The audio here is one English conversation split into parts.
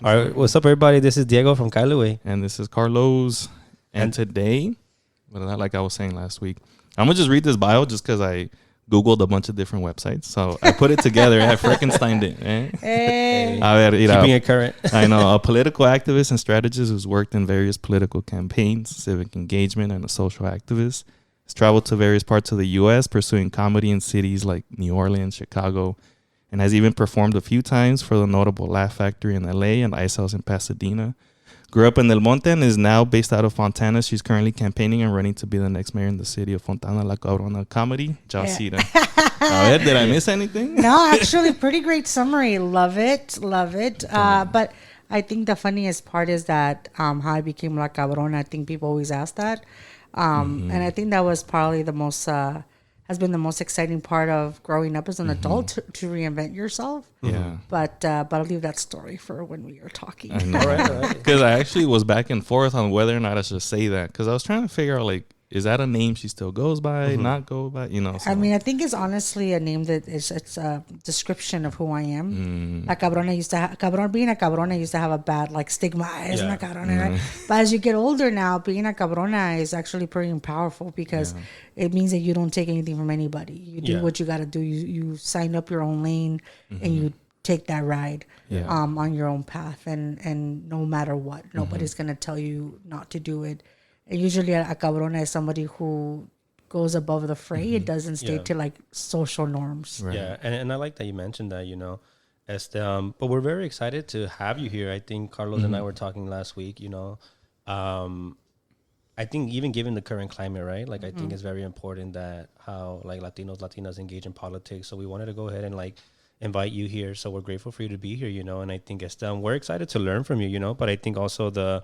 All right, what's up, everybody? This is Diego from Kailua. And this is Carlos. And today, but not like I was saying last week, I'm going to just read this bio just because I Googled a bunch of different websites. So I put it together. I Frankensteined it. Eh? Hey. Keeping it current. I know. A political activist and strategist who's worked in various political campaigns, civic engagement, and a social activist. Has traveled to various parts of the U.S., pursuing comedy in cities like New Orleans, Chicago, and has even performed a few times for the notable Laugh Factory in L.A. and Ice House in Pasadena. Grew up in El Monte and is now based out of Fontana. She's currently campaigning and running to be the next mayor in the city of Fontana, La Cabrona comedy. Joz Sida. Did I miss anything? No, actually, pretty great summary. Love it. But I think the funniest part is that how I became La Cabrona. I think people always ask that. And I think that was probably the most... has been the most exciting part of growing up as an adult to reinvent yourself. Yeah. But I'll leave that story for when we are talking. I know. Because I actually was back and forth on whether or not I should say that. Because I was trying to figure out, like, is that a name she still goes by, not go by, you know? So. I mean, I think it's honestly a name that it's a description of who I am. La Cabrona being a Cabrona used to have a bad, like, stigma. Es una Cabrona, right? But as you get older now, being a Cabrona is actually pretty powerful because it means that you don't take anything from anybody. You do what you got to do. You sign up your own lane and you take that ride on your own path. And no matter what, nobody's going to tell you not to do it. And usually a Cabrona is somebody who goes above the fray. It doesn't stay to like social norms. Right. Yeah, and I like that you mentioned that, you know. But we're very excited to have you here. I think Carlos and I were talking last week, you know. I think even given the current climate, right? Like I think it's very important that how like Latinas engage in politics. So we wanted to go ahead and like invite you here. So we're grateful for you to be here, you know. And I think we're excited to learn from you, you know. But I think also the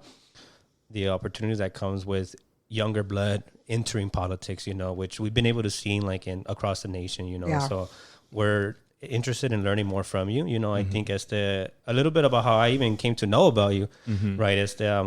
opportunities that comes with younger blood entering politics, you know, which we've been able to see like across the nation, you know. Yeah. So we're interested in learning more from you, you know. I think a little bit about how I even came to know about you, right?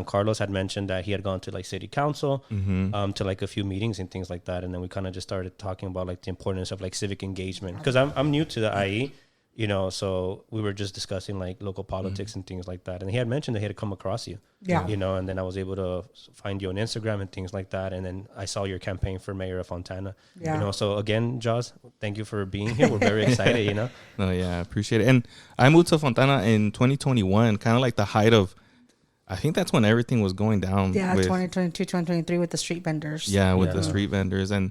Carlos had mentioned that he had gone to like city council, to like a few meetings and things like that, and then we kind of just started talking about like the importance of like civic engagement because I'm new to the IE. You know, so we were just discussing like local politics and things like that. And he had mentioned that he had come across you, you know, and then I was able to find you on Instagram and things like that. And then I saw your campaign for mayor of Fontana, you know. So again, Joz, thank you for being here. We're very excited, you know. No, yeah, I appreciate it. And I moved to Fontana in 2021, kind of like the height of, I think that's when everything was going down. Yeah, 2022, 2023 with the street vendors. Yeah, with the street vendors. And,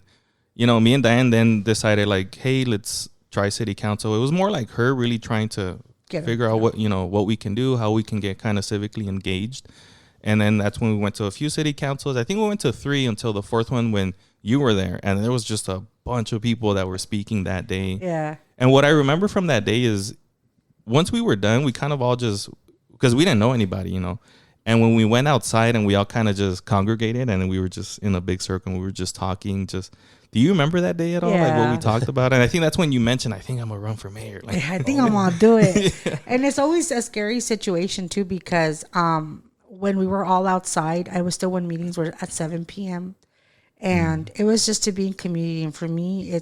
you know, me and Diane then decided like, hey, let's try city council. It was more like her really trying to figure out what we can do, how we can get kind of civically engaged. And then that's when we went to a few city councils. I think we went to 3 until the 4th one when you were there. And there was just a bunch of people that were speaking that day. Yeah. And what I remember from that day is once we were done, we kind of all just, because we didn't know anybody, you know. And when we went outside and we all kind of just congregated and we were just in a big circle and we were just talking, do you remember that day at all? Like what we talked about? And I think that's when you mentioned, I think I'm going to run for mayor. Like, I think I'm going to do it. And it's always a scary situation too, because when we were all outside, I was still when meetings were at 7 p.m. And it was just to be in community. And for me,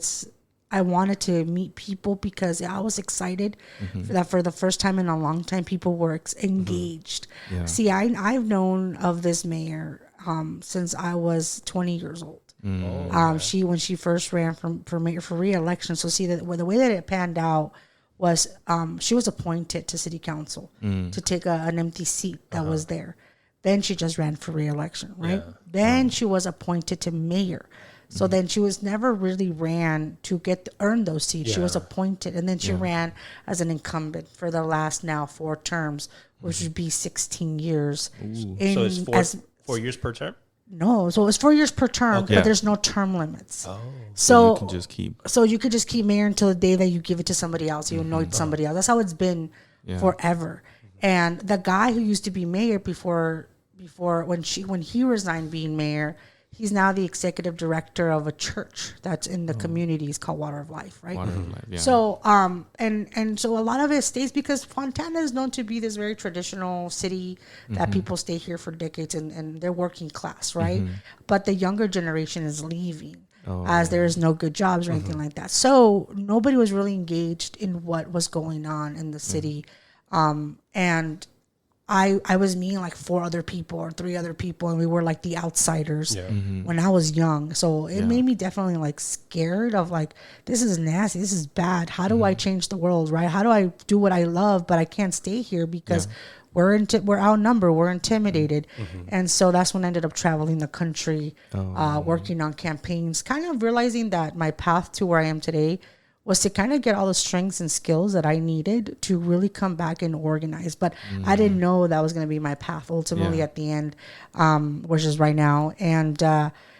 I wanted to meet people because I was excited that for the first time in a long time, people were engaged. Yeah. See, I've known of this mayor since I was 20 years old. When she first ran for mayor for re-election. So see that the way that it panned out was she was appointed to city council to take an empty seat that was there. Then she just ran for re-election, right? Yeah. Then she was appointed to mayor. So then she was never really ran to earn those seats. Yeah. She was appointed, and then she ran as an incumbent for the last now 4 terms, which would be 16 years. So it's 4 years per term? No, so it's 4 years per term, but there's no term limits. Oh, so you can just keep. So you could just keep mayor until the day that you give it to somebody else. You anoint somebody else. That's how it's been forever. And the guy who used to be mayor before when he resigned being mayor, he's now the executive director of a church that's in the community. It's called Water of Life, right? Water of Life, yeah. So and so a lot of it stays because Fontana is known to be this very traditional city that people stay here for decades and they're working class, right? But the younger generation is leaving as there is no good jobs or anything like that. So nobody was really engaged in what was going on in the city. And I was me and like 4 other people or 3 other people, and we were like the outsiders Mm-hmm. when I was young. So it made me definitely like scared of like, this is nasty, this is bad. How do I change the world, right? How do I do what I love, but I can't stay here because we're outnumbered, we're intimidated. And so that's when I ended up traveling the country, working on campaigns, kind of realizing that my path to where I am today was to kind of get all the strengths and skills that I needed to really come back and organize. But I didn't know that was going to be my path ultimately at the end, which is right now. And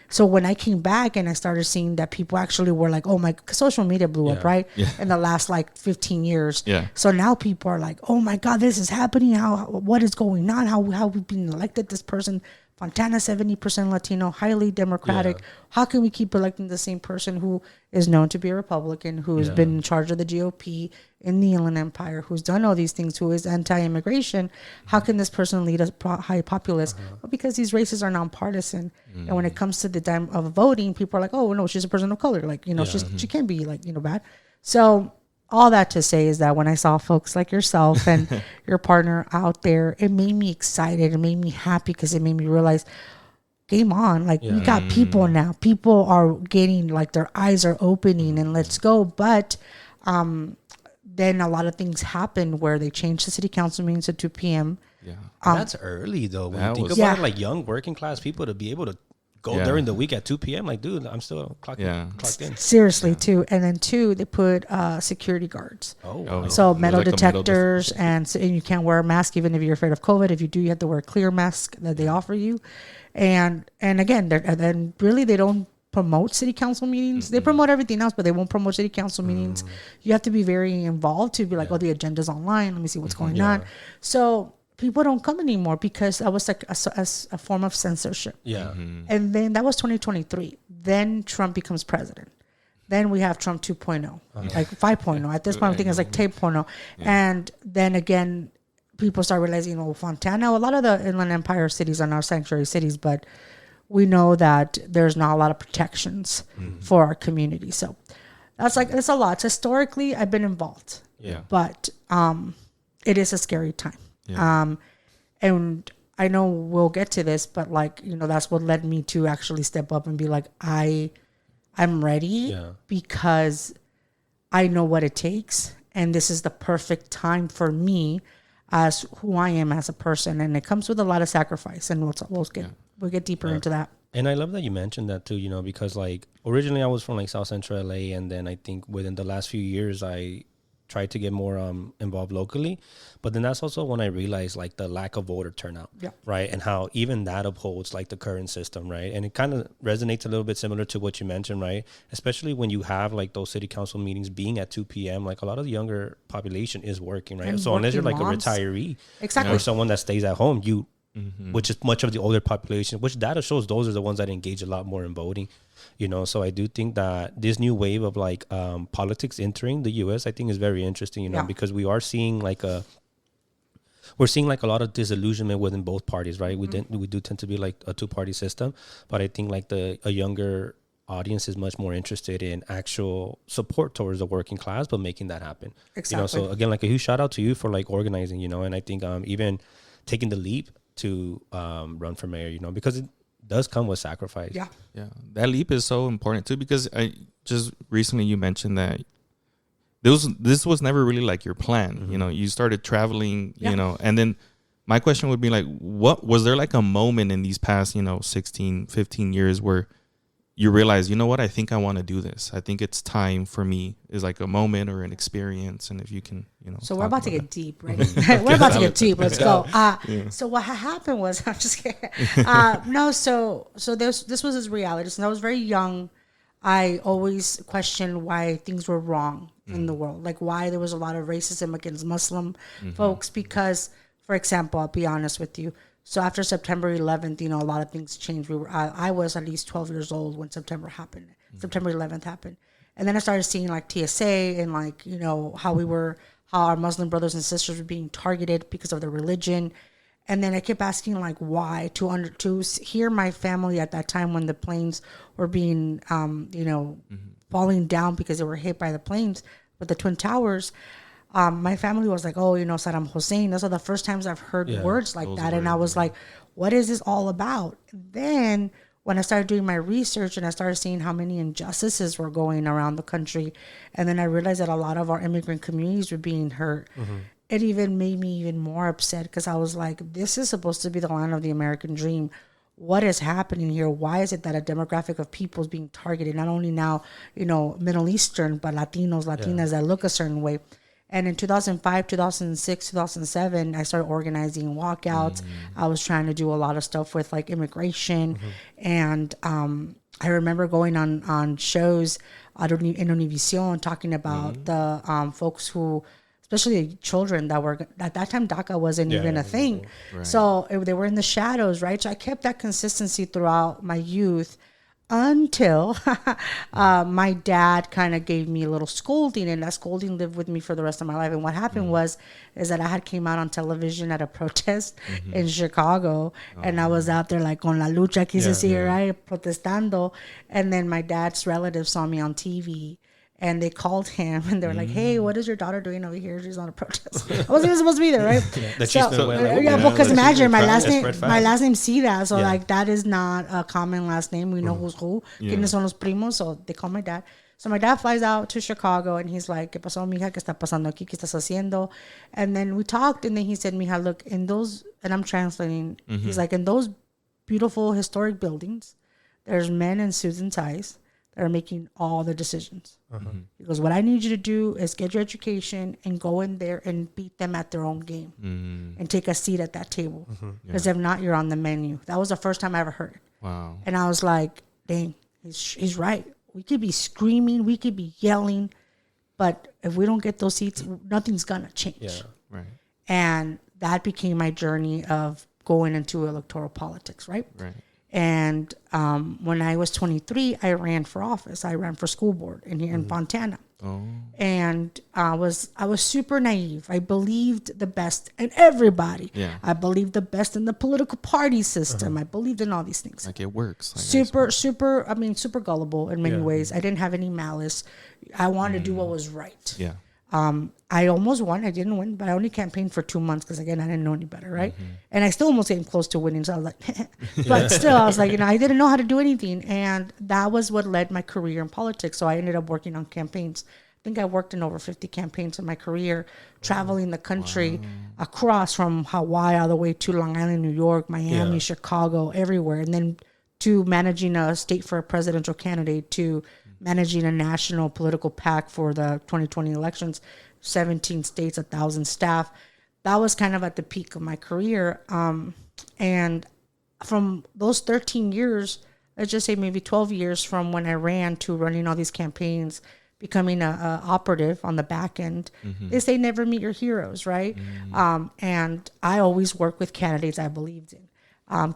so when I came back and I started seeing that people actually were like, oh my, social media blew up, right? In the last like 15 years. So now people are like, oh my God, this is happening. What is going on? How we've been elected this person? Fontana, 70% Latino, highly democratic. How can we keep electing the same person who is known to be a Republican, who has been in charge of the GOP in the Inland Empire, who's done all these things, who is anti-immigration? How can this person lead a high populist? Well, because these races are nonpartisan. And when it comes to the time of voting, people are like, oh, no, she's a person of color. Like, she can't be like, bad. So all that to say is that when I saw folks like yourself and your partner out there, it made me excited. It made me happy because it made me realize, game on. Like, we got people now. People are getting, like, their eyes are opening and let's go. But then a lot of things happened where they changed the city council meetings at 2 p.m. That's early, though. When you think about it, like, young working class people to be able to go during the week at 2 p.m. Like, dude, I'm still clocked in. Seriously, too. And then 2, they put security guards. So metal detectors, and you can't wear a mask even if you're afraid of COVID. If you do, you have to wear a clear mask that they offer you. And again, then really they don't promote city council meetings. They promote everything else, but they won't promote city council meetings. You have to be very involved to be like, oh, the agenda's online. Let me see what's going on. So people don't come anymore because that was like a form of censorship. And then that was 2023. Then Trump becomes president. Then we have Trump 2.0, like 5.0. At this point, I think it's like 10.0. And then again, people start realizing, oh, Fontana, a lot of the Inland Empire cities are now sanctuary cities, but we know that there's not a lot of protections for our community. So that's a lot. Historically, I've been involved. But it is a scary time. And I know we'll get to this, but like, that's what led me to actually step up and be like, I'm ready because I know what it takes. And this is the perfect time for me as who I am as a person. And it comes with a lot of sacrifice, and we'll get deeper into that. And I love that you mentioned that too, because like originally I was from like South Central LA. And then I think within the last few years, I tried to get more involved locally, but then that's also when I realized like the lack of voter turnout, right, and how even that upholds like the current system, right, and it kind of resonates a little bit similar to what you mentioned, right, especially when you have like those city council meetings being at 2 p.m. like a lot of the younger population is working, right, and so unless you're like moms, a retiree, or someone that stays at home, which is much of the older population, which data shows those are the ones that engage a lot more in voting. So I do think that this new wave of like politics entering the U.S. I think is very interesting, because we are seeing like a lot of disillusionment within both parties, right? We do tend to be like a 2-party system, but I think like a younger audience is much more interested in actual support towards the working class, but making that happen. Exactly. So again, like a huge shout out to you for like organizing, and I think even taking the leap to run for mayor, because it does come with sacrifice. Yeah. That leap is so important too, because I just recently you mentioned that this was never really like your plan. You started traveling, and then my question would be like, what was there like a moment in these past, 16, 15 years where you realize, what, I think I want to do this. I think it's time for me, is like a moment or an experience. And if you can, So we're about to get deep, right? We're about to get deep. Let's go. So what happened was, I'm just kidding. No, so this was his reality. So I was very young. I always questioned why things were wrong in the world. Like why there was a lot of racism against Muslim folks. Because, for example, I'll be honest with you. So after September 11th, a lot of things changed. I was at least 12 years old when September happened. September 11th happened. And then I started seeing like TSA and like, how our Muslim brothers and sisters were being targeted because of their religion. And then I kept asking like why, to hear my family at that time when the planes were being, falling down because they were hit by the planes with the Twin Towers. my family was like, oh, Saddam Hussein. Those are the first times I've heard words like that. And I was like, what is this all about? Then when I started doing my research and I started seeing how many injustices were going around the country, and then I realized that a lot of our immigrant communities were being hurt, it even made me even more upset, because I was like, this is supposed to be the land of the American dream. What is happening here? Why is it that a demographic of people is being targeted? Not only now, Middle Eastern, but Latinos, Latinas that look a certain way. And in 2005, 2006, 2007, I started organizing walkouts. I was trying to do a lot of stuff with like immigration. And I remember going on shows in Univision talking about the folks who, especially children that were, at that time DACA wasn't even a thing. Right. So they were in the shadows, right? So I kept that consistency throughout my youth, until my dad kind of gave me a little scolding, and that scolding lived with me for the rest of my life. And what happened is that I had came out on television at a protest in Chicago, and I was out there like con la lucha, quise decir, right, protestando. And then my dad's relatives saw me on TV, and they called him, and they were like, hey, what is your daughter doing over here? She's on a protest. I wasn't even supposed to be there, right? Because imagine my last name Sida, so like that is not a common last name. We know who's who. Quienes son los primos, so they call my dad. So my dad flies out to Chicago, and he's like, ¿Qué pasó, mija? ¿Qué está pasando aquí? ¿Qué estás haciendo? And then we talked, and then he said, mija, look, in those, and I'm translating, he's like, in those beautiful historic buildings, there's men in suits and ties that are making all the decisions. Because what I need you to do is get your education and go in there and beat them at their own game and take a seat at that table. Because if not, you're on the menu. That was the first time I ever heard it. Wow. And I was like, dang, he's right. We could be screaming, we could be yelling, but if we don't get those seats, nothing's gonna change. Yeah. Right. And that became my journey of going into electoral politics, right? Right. And when I was 23, I ran for office. I ran for school board here in Fontana. Oh. And I was super naive. I believed the best in everybody. Yeah. I believed the best in the political party system. I believed in all these things. Like it works. Like super gullible in many ways. I didn't have any malice. I wanted to do what was right. Yeah. I almost won. I didn't win, but I only campaigned for 2 months because, again, I didn't know any better, right? And I still almost came close to winning, so I was like, but still, I was like, I didn't know how to do anything. And that was what led my career in politics. So I ended up working on campaigns. I think I worked in over 50 campaigns in my career, traveling the country across from Hawaii all the way to Long Island, New York, Miami, Chicago, everywhere. And then to managing a state for a presidential candidate, to managing a national political PAC for the 2020 elections, 17 states, 1,000 staff. That was kind of at the peak of my career. And from those 13 years, let's just say maybe 12 years from when I ran to running all these campaigns, becoming a operative on the back end, they say never meet your heroes, right? And I always work with candidates I believed in.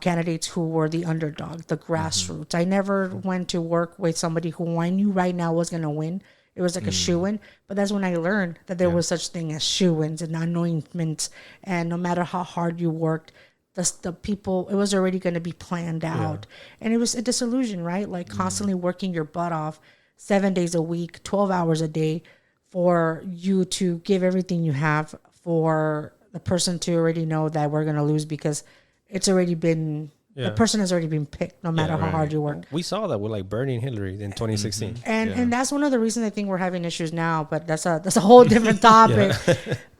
Candidates who were the underdog, the grassroots. I never went to work with somebody who I knew right now was going to win. It was like a shoo-in. But that's when I learned that there was such thing as shoo-ins and anointments. And no matter how hard you worked, the people, it was already going to be planned out. And it was a disillusion, right? Like constantly working your butt off 7 days a week, 12 hours a day for you to give everything you have for the person to already know that we're going to lose because it's already been, the person has already been picked, no matter how hard you work. We saw that with like Bernie and Hillary in 2016. And that's one of the reasons I think we're having issues now, but that's a whole different topic.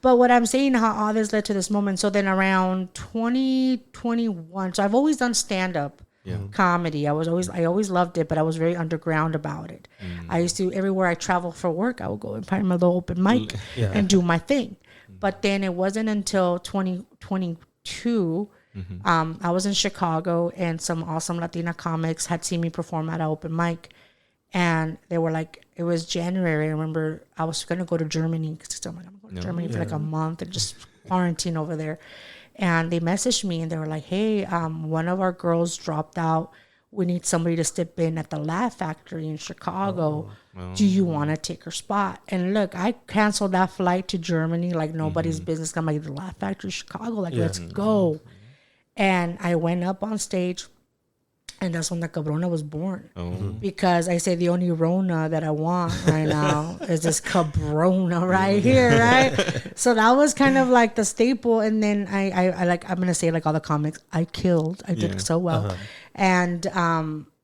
But what I'm saying, how all this led to this moment. So then around 2021, so I've always done stand-up comedy. I always loved it, but I was very underground about it. I used to, everywhere I travel for work, I would go and find my little open mic and do my thing. But then it wasn't until 2022, I was in Chicago, and some awesome Latina comics had seen me perform at an open mic, and they were like, it was January. I remember I was going to go to Germany because I'm going to Germany for like a month and just quarantine over there. And they messaged me and they were like, hey, one of our girls dropped out. We need somebody to step in at the Laugh Factory in Chicago. Do you want to take her spot? And look, I canceled that flight to Germany like nobody's business. I'm like, the Laugh Factory, Chicago, like, let's go. And I went up on stage And that's when the Cabrona was born. Oh. Because I say the only Rona that I want right now is this Cabrona right here, right? So that was kind of like the staple. And then I like, I'm going to say like all the comics I killed. I did so well. And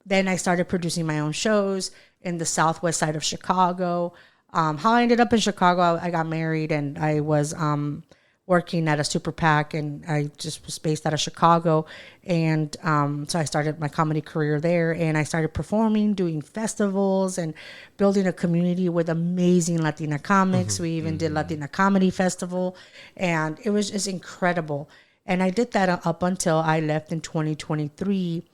then I started producing my own shows in the southwest side of Chicago. How I ended up in Chicago, I got married and I was working at a super PAC, and I just was based out of Chicago. And so I started my comedy career there, and I started performing, doing festivals, and building a community with amazing Latina comics. We even did Latina Comedy Festival, and it was just incredible. And I did that up until I left in 2023.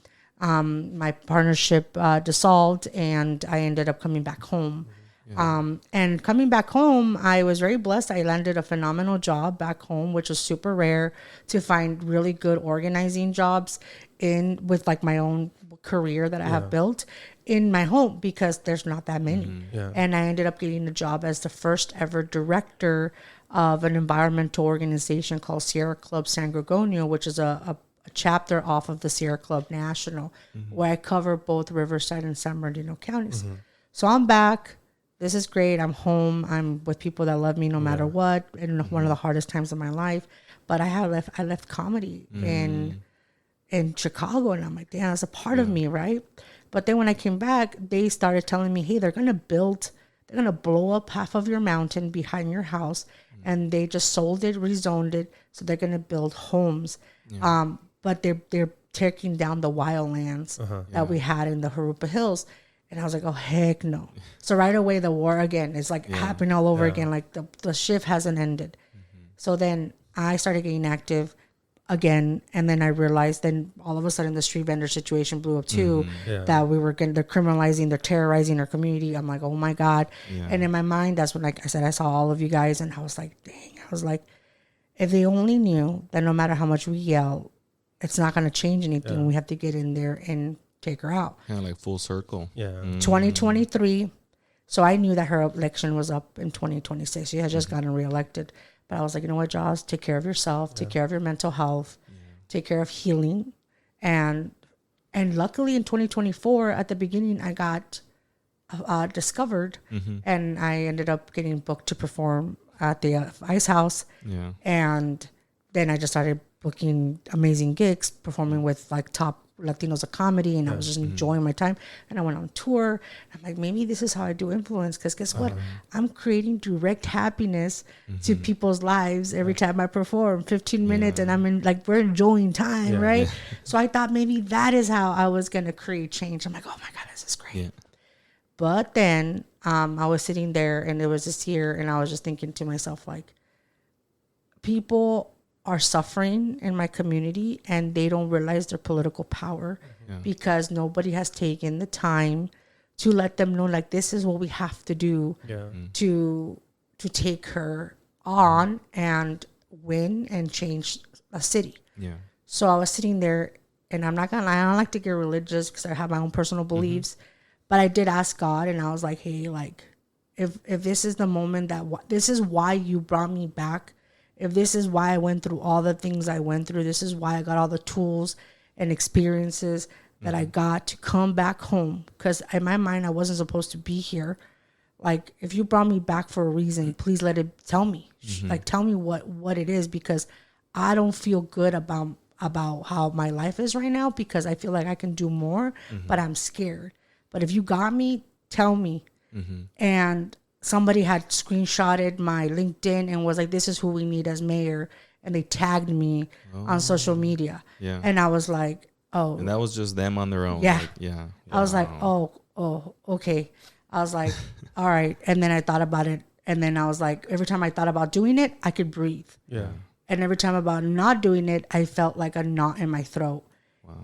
My partnership dissolved, and I ended up coming back home. And coming back home, I was very blessed. I landed a phenomenal job back home, which was super rare to find really good organizing jobs in with like my own career that I have built in my home, because there's not that many. And I ended up getting a job as the first ever director of an environmental organization called Sierra Club San Gregorio, which is a chapter off of the Sierra Club National, where I cover both Riverside and San Bernardino counties. So I'm back. This is great. I'm home. I'm with people that love me no matter what. In one of the hardest times of my life. But I left comedy in Chicago, and I'm like, damn, that's a part of me, right? But then when I came back, they started telling me, hey, they're gonna blow up half of your mountain behind your house, and they just sold it, rezoned it, so they're gonna build homes. But they're taking down the wildlands that we had in the Jurupa Hills. And I was like, oh, heck no. So right away, the war again is like happening all over again. Like the shift hasn't ended. So then I started getting active again. And then I realized then all of a sudden the street vendor situation blew up too. That they're criminalizing, they're terrorizing our community. I'm like, oh my God. And in my mind, that's when, like I said, I saw all of you guys and I was like, dang. I was like, if they only knew that no matter how much we yell, it's not going to change anything. We have to get in there and take her out. Kind of like full circle. 2023. So I knew that her election was up in 2026. She had just gotten reelected. But I was like, you know what, Joz, take care of yourself, take care of your mental health, take care of healing. And luckily in 2024, at the beginning, I got discovered and I ended up getting booked to perform at the Ice House. And then I just started booking amazing gigs, performing with like top Latinos of comedy, and I was just enjoying my time. And I went on tour. I'm like, maybe this is how I do influence, because guess what? I'm creating direct happiness to people's lives every time I perform. 15 minutes, and I'm in, like, we're enjoying time, right? So I thought maybe that is how I was gonna create change. I'm like, oh my God, this is great. But then I was sitting there, and it was this year, and I was just thinking to myself, like, people are suffering in my community and they don't realize their political power because nobody has taken the time to let them know, like, this is what we have to do to take her on and win and change a city. So I was sitting there, and I'm not gonna lie, I don't like to get religious because I have my own personal beliefs, but I did ask God, and I was like, hey, like, if this is the moment that this is why you brought me back, if this is why I went through all the things I went through, this is why I got all the tools and experiences that I got to come back home. Because in my mind, I wasn't supposed to be here. Like, if you brought me back for a reason, please tell me. Like, tell me what it is, because I don't feel good about how my life is right now, because I feel like I can do more, but I'm scared. But if you got me, tell me. And somebody had screenshotted my LinkedIn and was like, this is who we need as mayor. And they tagged me on social media. And I was like, oh. And that was just them on their own. Like, I was like, oh, okay. I was like, all right. And then I thought about it. And then I was like, every time I thought about doing it, I could breathe. And every time about not doing it, I felt like a knot in my throat.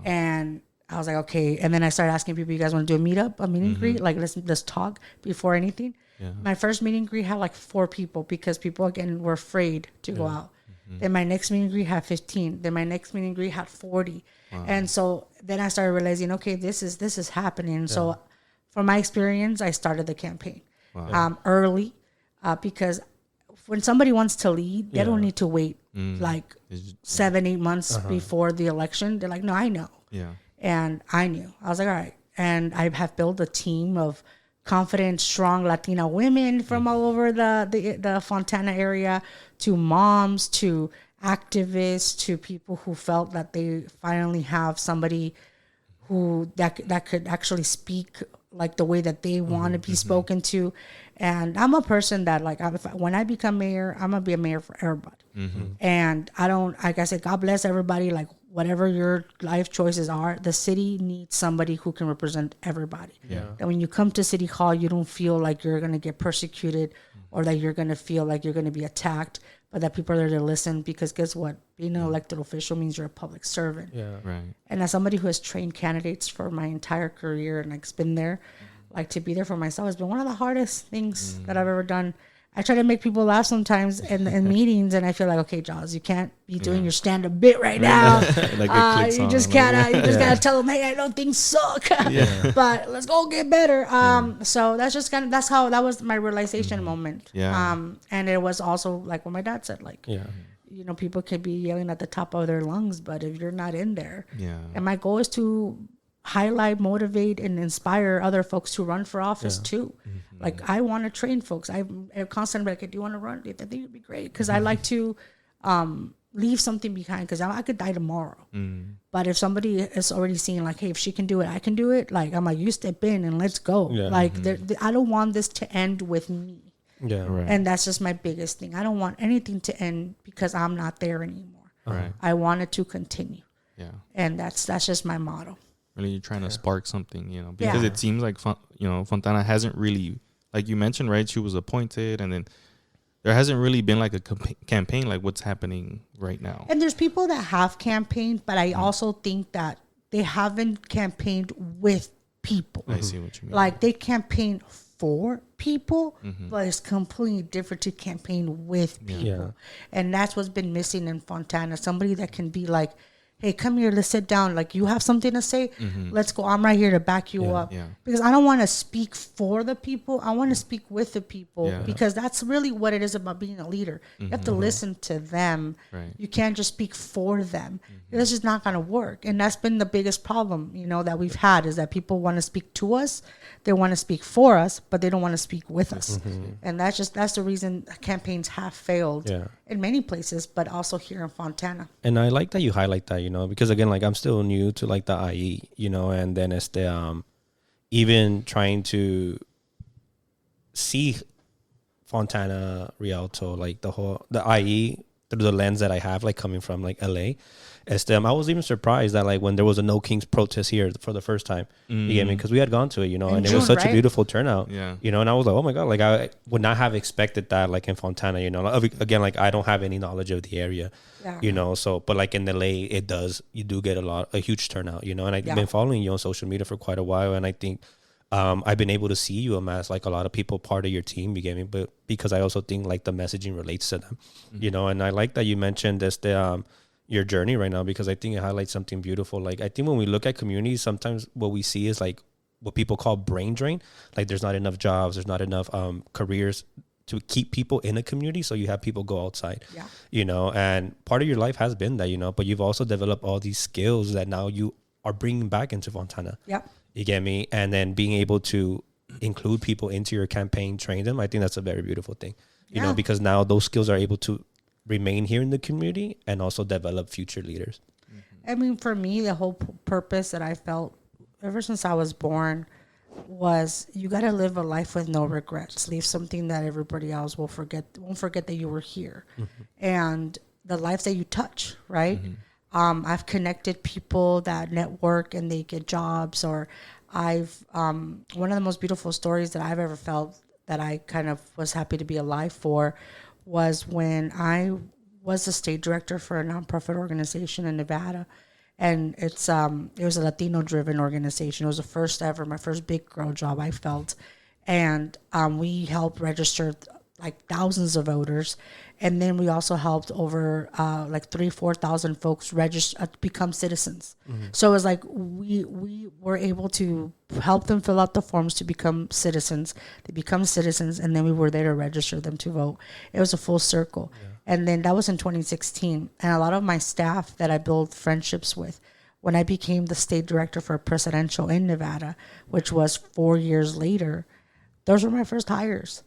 And I was like, okay. And then I started asking people, you guys want to do a meetup, a meet and greet? Like, let's talk before anything. My first meet and greet had like 4 people, because people, again, were afraid to go out. Then my next meet and greet had 15. Then my next meet and greet had 40. And so then I started realizing, okay, this is happening. So from my experience, I started the campaign early, because when somebody wants to lead, they don't need to wait like 7-8 months before the election. They're like, no, I know. And I knew. I was like, all right. And I have built a team of confident, strong Latina women from all over the Fontana area, to moms, to activists, to people who felt that they finally have somebody who that could actually speak like the way that they want to be spoken to. And I'm a person that, like, when I become mayor, I'm gonna be a mayor for everybody. And I don't, like I said, God bless everybody. Like, whatever your life choices are, the city needs somebody who can represent everybody. And when you come to City Hall, you don't feel like you're gonna get persecuted or that you're gonna feel like you're gonna be attacked, but that people are there to listen. Because guess what? Being an elected official means you're a public servant. And as somebody who has trained candidates for my entire career and like's been there, like, to be there for myself has been one of the hardest things that I've ever done. I try to make people laugh sometimes in meetings, and I feel like, okay, Joz, you can't be doing your stand-up bit right now. You just gotta tell them, hey, I know things suck, but let's go get better. So that's just that was my realization moment. And it was also like what my dad said, like, you know, people can be yelling at the top of their lungs, but if you're not in there, and my goal is to highlight, motivate, and inspire other folks to run for office too. Like, I want to train folks. I'm constantly like, do you want to run? I think it'd be great, because I like to leave something behind, because I could die tomorrow. But if somebody is already seeing, like, hey, if she can do it, I can do it. Like, I'm like, you step in and let's go. Like, I don't want this to end with me. And that's just my biggest thing. I don't want anything to end because I'm not there anymore. I want it to continue. And that's just my motto. Really, you're trying to spark something, you know, because it seems like, you know, Fontana hasn't really, like you mentioned, right? She was appointed, and then there hasn't really been like a campaign like what's happening right now. And there's people that have campaigned, but I also think that they haven't campaigned with people. I see what you mean. Like, they campaign for people, but it's completely different to campaign with people. And that's what's been missing in Fontana. Somebody that can be like, hey, come here, let's sit down. Like, you have something to say? Let's go. I'm right here to back you up. Because I don't want to speak for the people. I want to speak with the people, because that's really what it is about being a leader. You have to listen to them. You can't just speak for them. It's just not going to work. And that's been the biggest problem, you know, that we've had, is that people want to speak to us. They want to speak for us, but they don't want to speak with us. And that's the reason campaigns have failed in many places, but also here in Fontana. And I like that you highlight that, you know, because again, like, I'm still new to like the IE, you know, and then it's the even trying to see Fontana Rialto, like the IE through the lens that I have, like, coming from like LA. I was even surprised that, like, when there was a No Kings protest here for the first time, you get me? Because we had gone to it, you know, and it was such a beautiful turnout, you know, and I was like, oh my God, like, I would not have expected that, like, in Fontana, you know. Again, like, I don't have any knowledge of the area, you know, so, but like in LA, you do get a huge turnout, you know, and I've been following you on social media for quite a while, and I think I've been able to see you amass, like, a lot of people part of your team, you get me? But because I also think, like, the messaging relates to them, you know, and I like that you mentioned this, your journey right now, because I think it highlights something beautiful. Like, I think when we look at communities, sometimes what we see is like what people call brain drain. Like, there's not enough jobs, there's not enough careers to keep people in a community, so you have people go outside, you know, and part of your life has been that, you know, but you've also developed all these skills that now you are bringing back into Fontana. You get me? And then being able to include people into your campaign, train them, I think that's a very beautiful thing, you know, because now those skills are able to remain here in the community and also develop future leaders. I mean, for me, the whole purpose that I felt ever since I was born was, you got to live a life with no regrets. Leave something that everybody else won't forget that you were here. And the lives that you touch, right? I've connected people that network and they get jobs, or I've one of the most beautiful stories that I've ever felt, that I kind of was happy to be alive for, was when I was the state director for a nonprofit organization in Nevada. And it was a Latino-driven organization. It was the first ever, my first big girl job, I felt. And we helped register like thousands of voters. And then we also helped over 4,000 folks register, become citizens. So it was like we were able to help them fill out the forms to become citizens. They become citizens, and then we were there to register them to vote. It was a full circle. And then that was in 2016. And a lot of my staff that I built friendships with when I became the state director for presidential in Nevada, which was 4 years later, those were my first hires.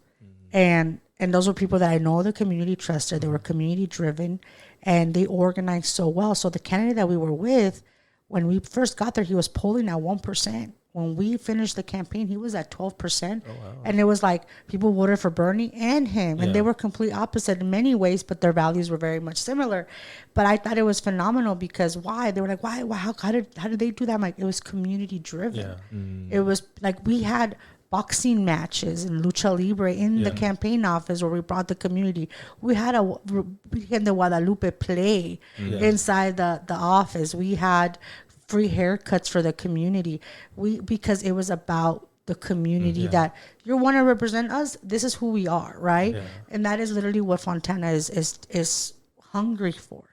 And those were people that I know the community trusted. They were community driven, and they organized so well. So the candidate that we were with, when we first got there, he was polling at 1%. When we finished the campaign, he was at 12%. Oh, wow. And it was like people voted for Bernie and him. And they were complete opposite in many ways, but their values were very much similar. But I thought it was phenomenal because why? They were like, why? How did they do that? I'm like, it was community driven. It was like we had boxing matches and lucha libre in the campaign office where we brought the community. We had a Virgen de Guadalupe play inside the office. We had free haircuts for the community. Because it was about the community that you want to represent us. This is who we are, right? And that is literally what Fontana is hungry for.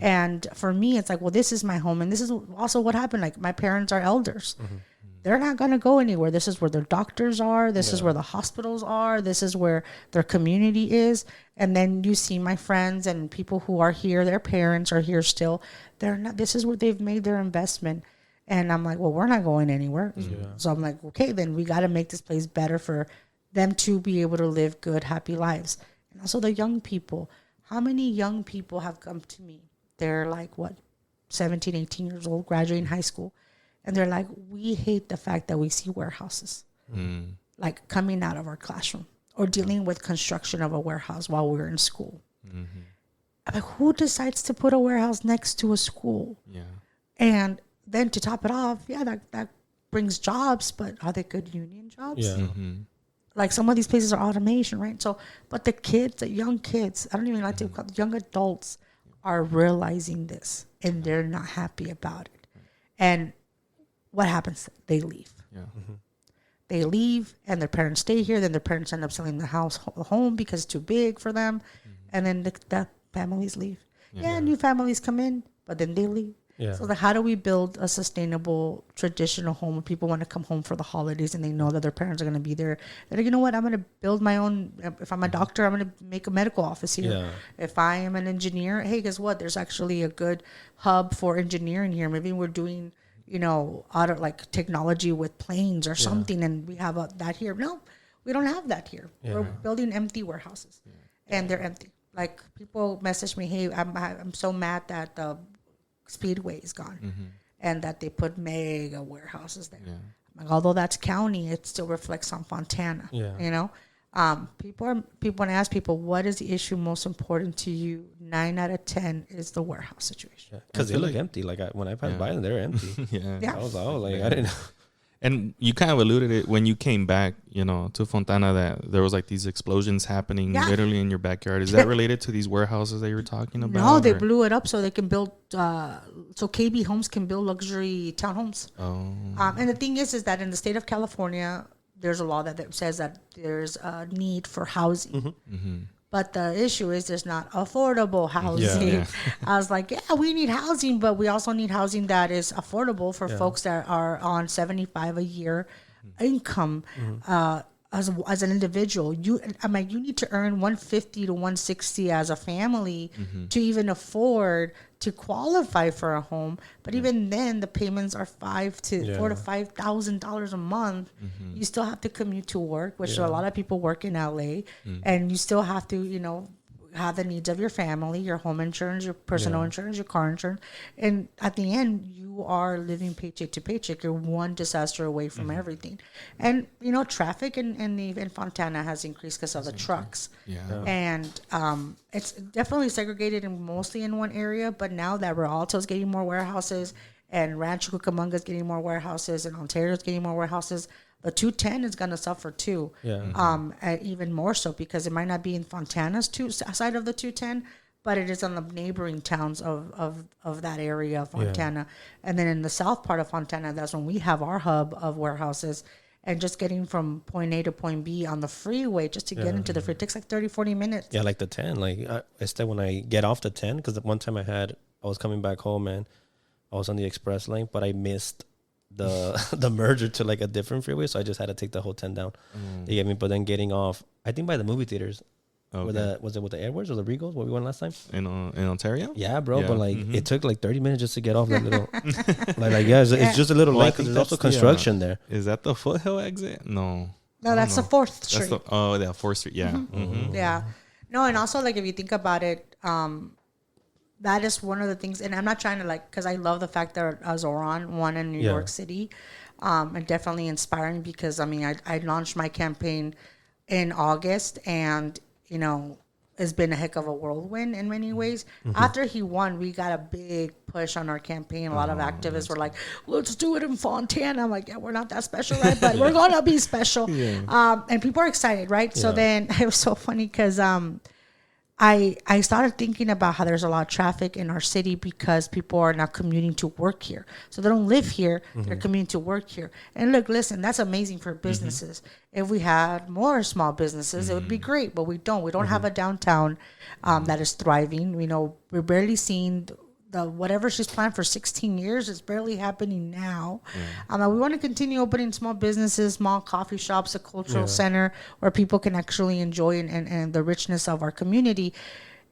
And for me, it's like, well, this is my home, and this is also what happened. Like my parents are elders. They're not going to go anywhere. This is where their doctors are. This is where the hospitals are. This is where their community is. And then you see my friends and people who are here, their parents are here still. They're not, this is where they've made their investment. And I'm like, well, we're not going anywhere. So I'm like, okay, then we got to make this place better for them to be able to live good, happy lives. And also the young people. How many young people have come to me? They're like, 17, 18 years old, graduating high school. And they're like, we hate the fact that we see warehouses, like coming out of our classroom or dealing with construction of a warehouse while we're in school. I'm like, who decides to put a warehouse next to a school? And then to top it off, that brings jobs, but are they good union jobs? Like some of these places are automation, right? So, but the kids, the young kids, I don't even like to call young adults are realizing this and they're not happy about it. And what happens? They leave. They leave, and their parents stay here. Then their parents end up selling the home because it's too big for them, and then the families leave. New families come in, but then they leave. So how do we build a sustainable traditional home where people want to come home for the holidays and they know that their parents are going to be there? They're like, you know what? I'm going to build my own. If I'm a doctor, I'm going to make a medical office here. If I am an engineer, hey, guess what? There's actually a good hub for engineering here. Maybe we're doing like technology with planes or something, and we have that here. No, we don't have that here. We're building empty warehouses, and they're empty. Like people message me, hey, I'm so mad that the Speedway is gone, and that they put mega warehouses there. Like, although that's county, it still reflects on Fontana. People when I ask people what is the issue most important to you, 9 out of 10 is the warehouse situation. Because they look empty. Like when I passed by them, they're empty. I was like, I didn't know. And you kind of alluded it when you came back, to Fontana, that there was like these explosions happening literally in your backyard. Is that related to these warehouses that you were talking about? No, they blew it up so they can build, so KB Homes can build luxury townhomes. And the thing is that in the state of California, there's a law that says that there's a need for housing. But the issue is there's not affordable housing. I was like, we need housing, but we also need housing that is affordable for folks that are on $75 a year income. As an individual, you need to earn $150 to $160 as a family to even afford to qualify for a home. But even then, the payments are $4,000 to $5,000 a month. You still have to commute to work, which a lot of people work in LA, and you still have to, have the needs of your family, your home insurance, your personal insurance, your car insurance, and at the end, you are living paycheck to paycheck. You're one disaster away from everything, and traffic in Fontana has increased because of the trucks, and it's definitely segregated and mostly in one area. But now that Rialto is getting more warehouses, and Rancho Cucamonga is getting more warehouses, and Ontario is getting more warehouses, the 210 is going to suffer too. Even more so because it might not be in Fontana's side of the 210, but it is on the neighboring towns of that area of Fontana. And then in the south part of Fontana, that's when we have our hub of warehouses. And just getting from point A to point B on the freeway just to get into the freeway takes like 30, 40 minutes. Yeah, like the 10. Like instead when I get off the 10, because one time I was coming back home and I was on the express lane, but I missed the merger to like a different freeway, so I just had to take the whole 10 down. You get me? But then getting off, I think by the movie theaters, Was it with the Edwards or the Regals where we went last time? In Ontario? Yeah, bro. Yeah. But like it took like 30 minutes just to get off that little. It's just a little lane because there's also construction there. Is that the Foothill exit? No. No, that's the 4th Street. That's the 4th Street. Yeah. Yeah. No, and also like if you think about it, that is one of the things, and I'm not trying to like, because I love the fact that Zoran won in New York City, and definitely inspiring because I mean I launched my campaign in August, and you know it's been a heck of a whirlwind in many ways. After he won, we got a big push on our campaign. A lot of activists were like, let's do it in Fontana. I'm like, yeah, we're not that special, right? But we're going to be special. And people are excited, right? So then it was so funny because I started thinking about how there's a lot of traffic in our city because people are now commuting to work here. So they don't live here, they're commuting to work here. And look, listen, that's amazing for businesses. If we had more small businesses, it would be great, but we don't. We don't have a downtown that is thriving. You know, we're barely seeing the whatever she's planned for 16 years is barely happening now. We want to continue opening small businesses, small coffee shops, a cultural center where people can actually enjoy and the richness of our community,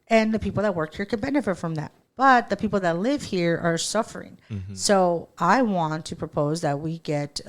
and the people that work here can benefit from that. But the people that live here are suffering. So I want to propose that we get,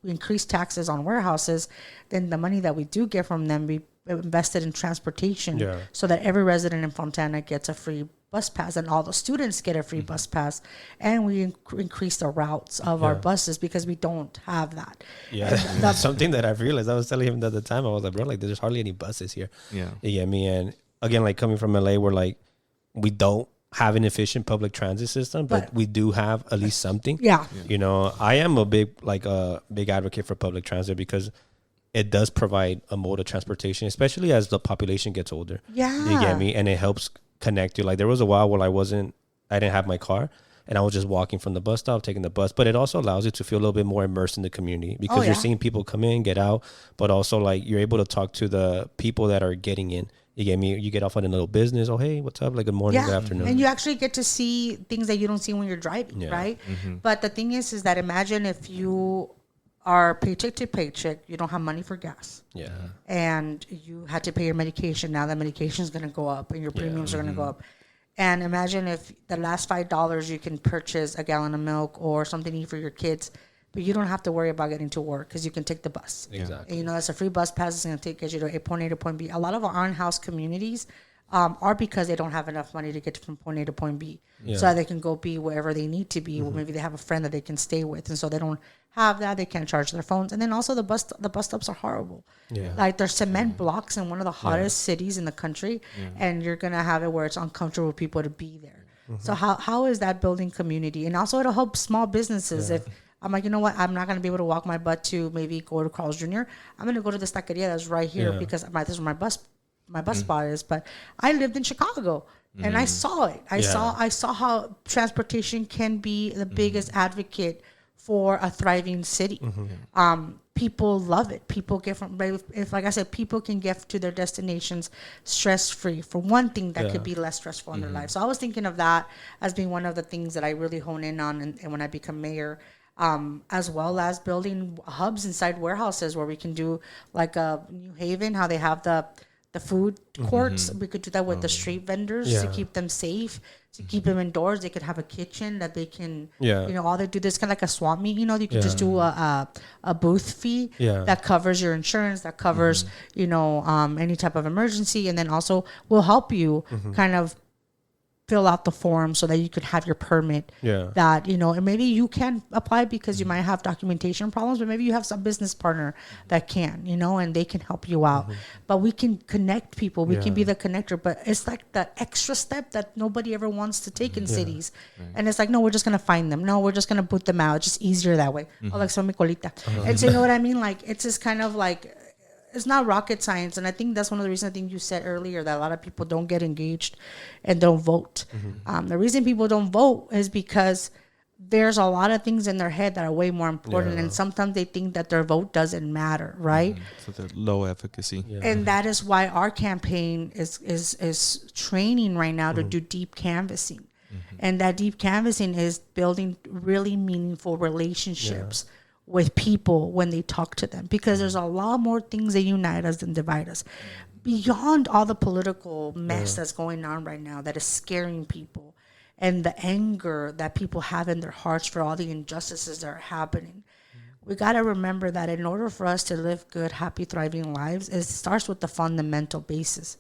increase taxes on warehouses. Then the money that we do get from them be invested in transportation, so that every resident in Fontana gets a free bus pass and all the students get a free bus pass, and we increase the routes of our buses because we don't have that. That's something that I've realized. I was telling him at the time, I was like, bro, like there's hardly any buses here. You get me? And again, like coming from LA, where like we don't have an efficient public transit system, but we do have at least something. You know, I am a big advocate for public transit because it does provide a mode of transportation, especially as the population gets older. You get me? And it helps connect you. Like there was a while where I didn't have my car and I was just walking from the bus stop, taking the bus, but it also allows you to feel a little bit more immersed in the community because you're seeing people come in, get out, but also like you're able to talk to the people that are getting in. You get me? You get off on a little business. Oh, hey, what's up? Like good morning, good afternoon. And you actually get to see things that you don't see when you're driving, right? But the thing is that imagine if you are paycheck to paycheck, you don't have money for gas. And you had to pay your medication. Now that medication is going to go up and your premiums are going to go up. And imagine if the last $5 you can purchase a gallon of milk or something to eat for your kids, but you don't have to worry about getting to work because you can take the bus. And, you know, that's a free bus pass. It's going to get you to point A to point B. A lot of our on-house communities are because they don't have enough money to get from point A to point B. So they can go be wherever they need to be. Or maybe they have a friend that they can stay with. And so they don't have that. They can't charge their phones. And then also the bus stops are horrible. Like there's cement blocks in one of the hottest cities in the country. And you're going to have it where it's uncomfortable for people to be there. So how is that building community? And also it'll help small businesses. If I'm like, you know what, I'm not going to be able to walk my butt to maybe go to Carl's Jr. I'm going to go to the taqueria that's right here because this is my bus spot is. But I lived in Chicago and I saw it. I saw how transportation can be the biggest advocate for a thriving city. People love it. People get from, if like I said, people can get to their destinations stress-free. For one thing, that could be less stressful in their life. So I was thinking of that as being one of the things that I really hone in on and when I become mayor. As well as building hubs inside warehouses where we can do like a New Haven, how they have the food courts. We could do that with the street vendors to keep them safe, to keep them indoors. They could have a kitchen that they can, you know, all they do, this kind of like a swap meet, you know, you could just do a booth fee that covers your insurance, that covers, you know, any type of emergency. And then also will help you kind of fill out the form so that you could have your permit that, you know, and maybe you can apply because you might have documentation problems, but maybe you have some business partner that can, you know, and they can help you out. But we can connect people. We can be the connector, but it's like the extra step that nobody ever wants to take in cities. And it's like, no, we're just going to find them. No, we're just going to put them out. It's just easier that way. Oh, like some colita. And so you know what I mean? Like, it's just kind of like, it's not rocket science. And I think that's one of the reasons I think you said earlier that a lot of people don't get engaged and don't vote. The reason people don't vote is because there's a lot of things in their head that are way more important. And sometimes they think that their vote doesn't matter, right? So they're low efficacy. And that is why our campaign is training right now to do deep canvassing. And that deep canvassing is building really meaningful relationships with people when they talk to them, because there's a lot more things that unite us than divide us. beyond all the political mess that's going on right now that is scaring people, and the anger that people have in their hearts for all the injustices that are happening. We got to remember that in order for us to live good, happy, thriving lives, it starts with the fundamental basis.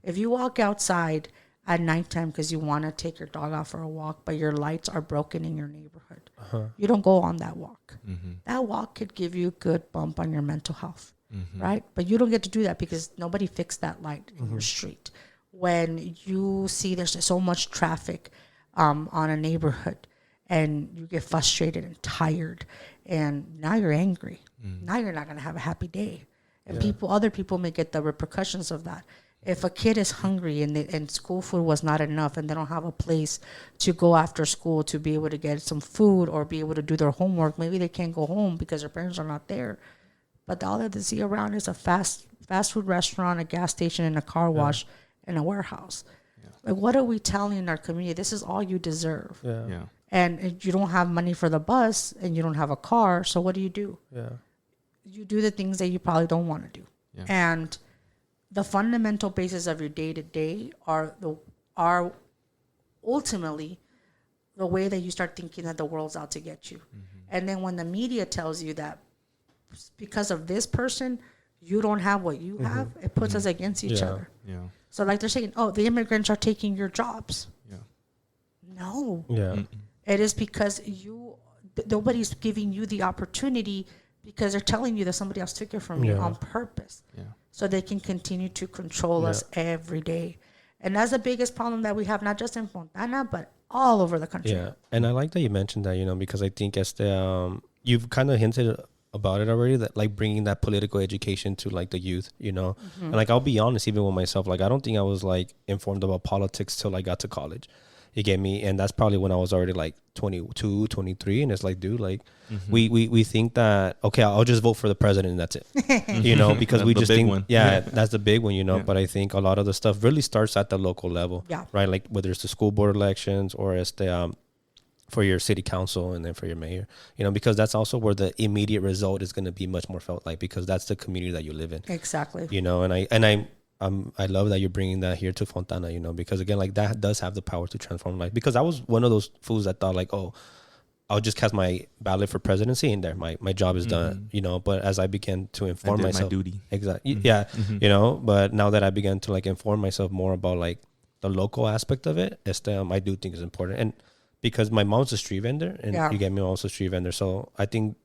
If you walk outside at nighttime because you want to take your dog out for a walk, but your lights are broken in your neighborhood, you don't go on that walk. That walk could give you a good bump on your mental health, right? But you don't get to do that because nobody fixed that light in your street. When you see there's so much traffic on a neighborhood, and you get frustrated and tired, and now you're angry. Now you're not going to have a happy day. And other people may get the repercussions of that. If a kid is hungry and school food was not enough and they don't have a place to go after school to be able to get some food or be able to do their homework, maybe they can't go home because their parents are not there. But all that they see around is a fast food restaurant, a gas station, and a car wash, and a warehouse. Like, what are we telling our community? This is all you deserve. And you don't have money for the bus and you don't have a car, so what do? You do the things that you probably don't want to do. And the fundamental basis of your day-to-day are ultimately the way that you start thinking that the world's out to get you. And then when the media tells you that because of this person, you don't have what you have, it puts us against each other. So like they're saying, oh, the immigrants are taking your jobs. No. It is because nobody's giving you the opportunity because they're telling you that somebody else took it from you on purpose. So they can continue to control us every day. And that's the biggest problem that we have, not just in Fontana, but all over the country. And I like that you mentioned that, because I think as you've kind of hinted about it already, that like bringing that political education to like the youth, and like, I'll be honest, even with myself, like, I don't think I was like informed about politics till I got to college. You get me? And that's probably when I was already like 22, 23. And it's like, dude, like we think that, okay, I'll just vote for the president and that's it, because we just think, that's the big one, but I think a lot of the stuff really starts at the local level, right? Like whether it's the school board elections or it's the, for your city council and then for your mayor, because that's also where the immediate result is going to be much more felt like, because that's the community that you live in. Exactly. I love that you're bringing that here to Fontana, because again, like that does have the power to transform life. Because I was one of those fools that thought like, oh, I'll just cast my ballot for presidency and there, my job is done, But as I began to inform myself, my duty. Exactly, But now that I began to like inform myself more about like the local aspect of it, I do think is important. And because my mom's a street vendor, and you get me, I'm also a street vendor, so I think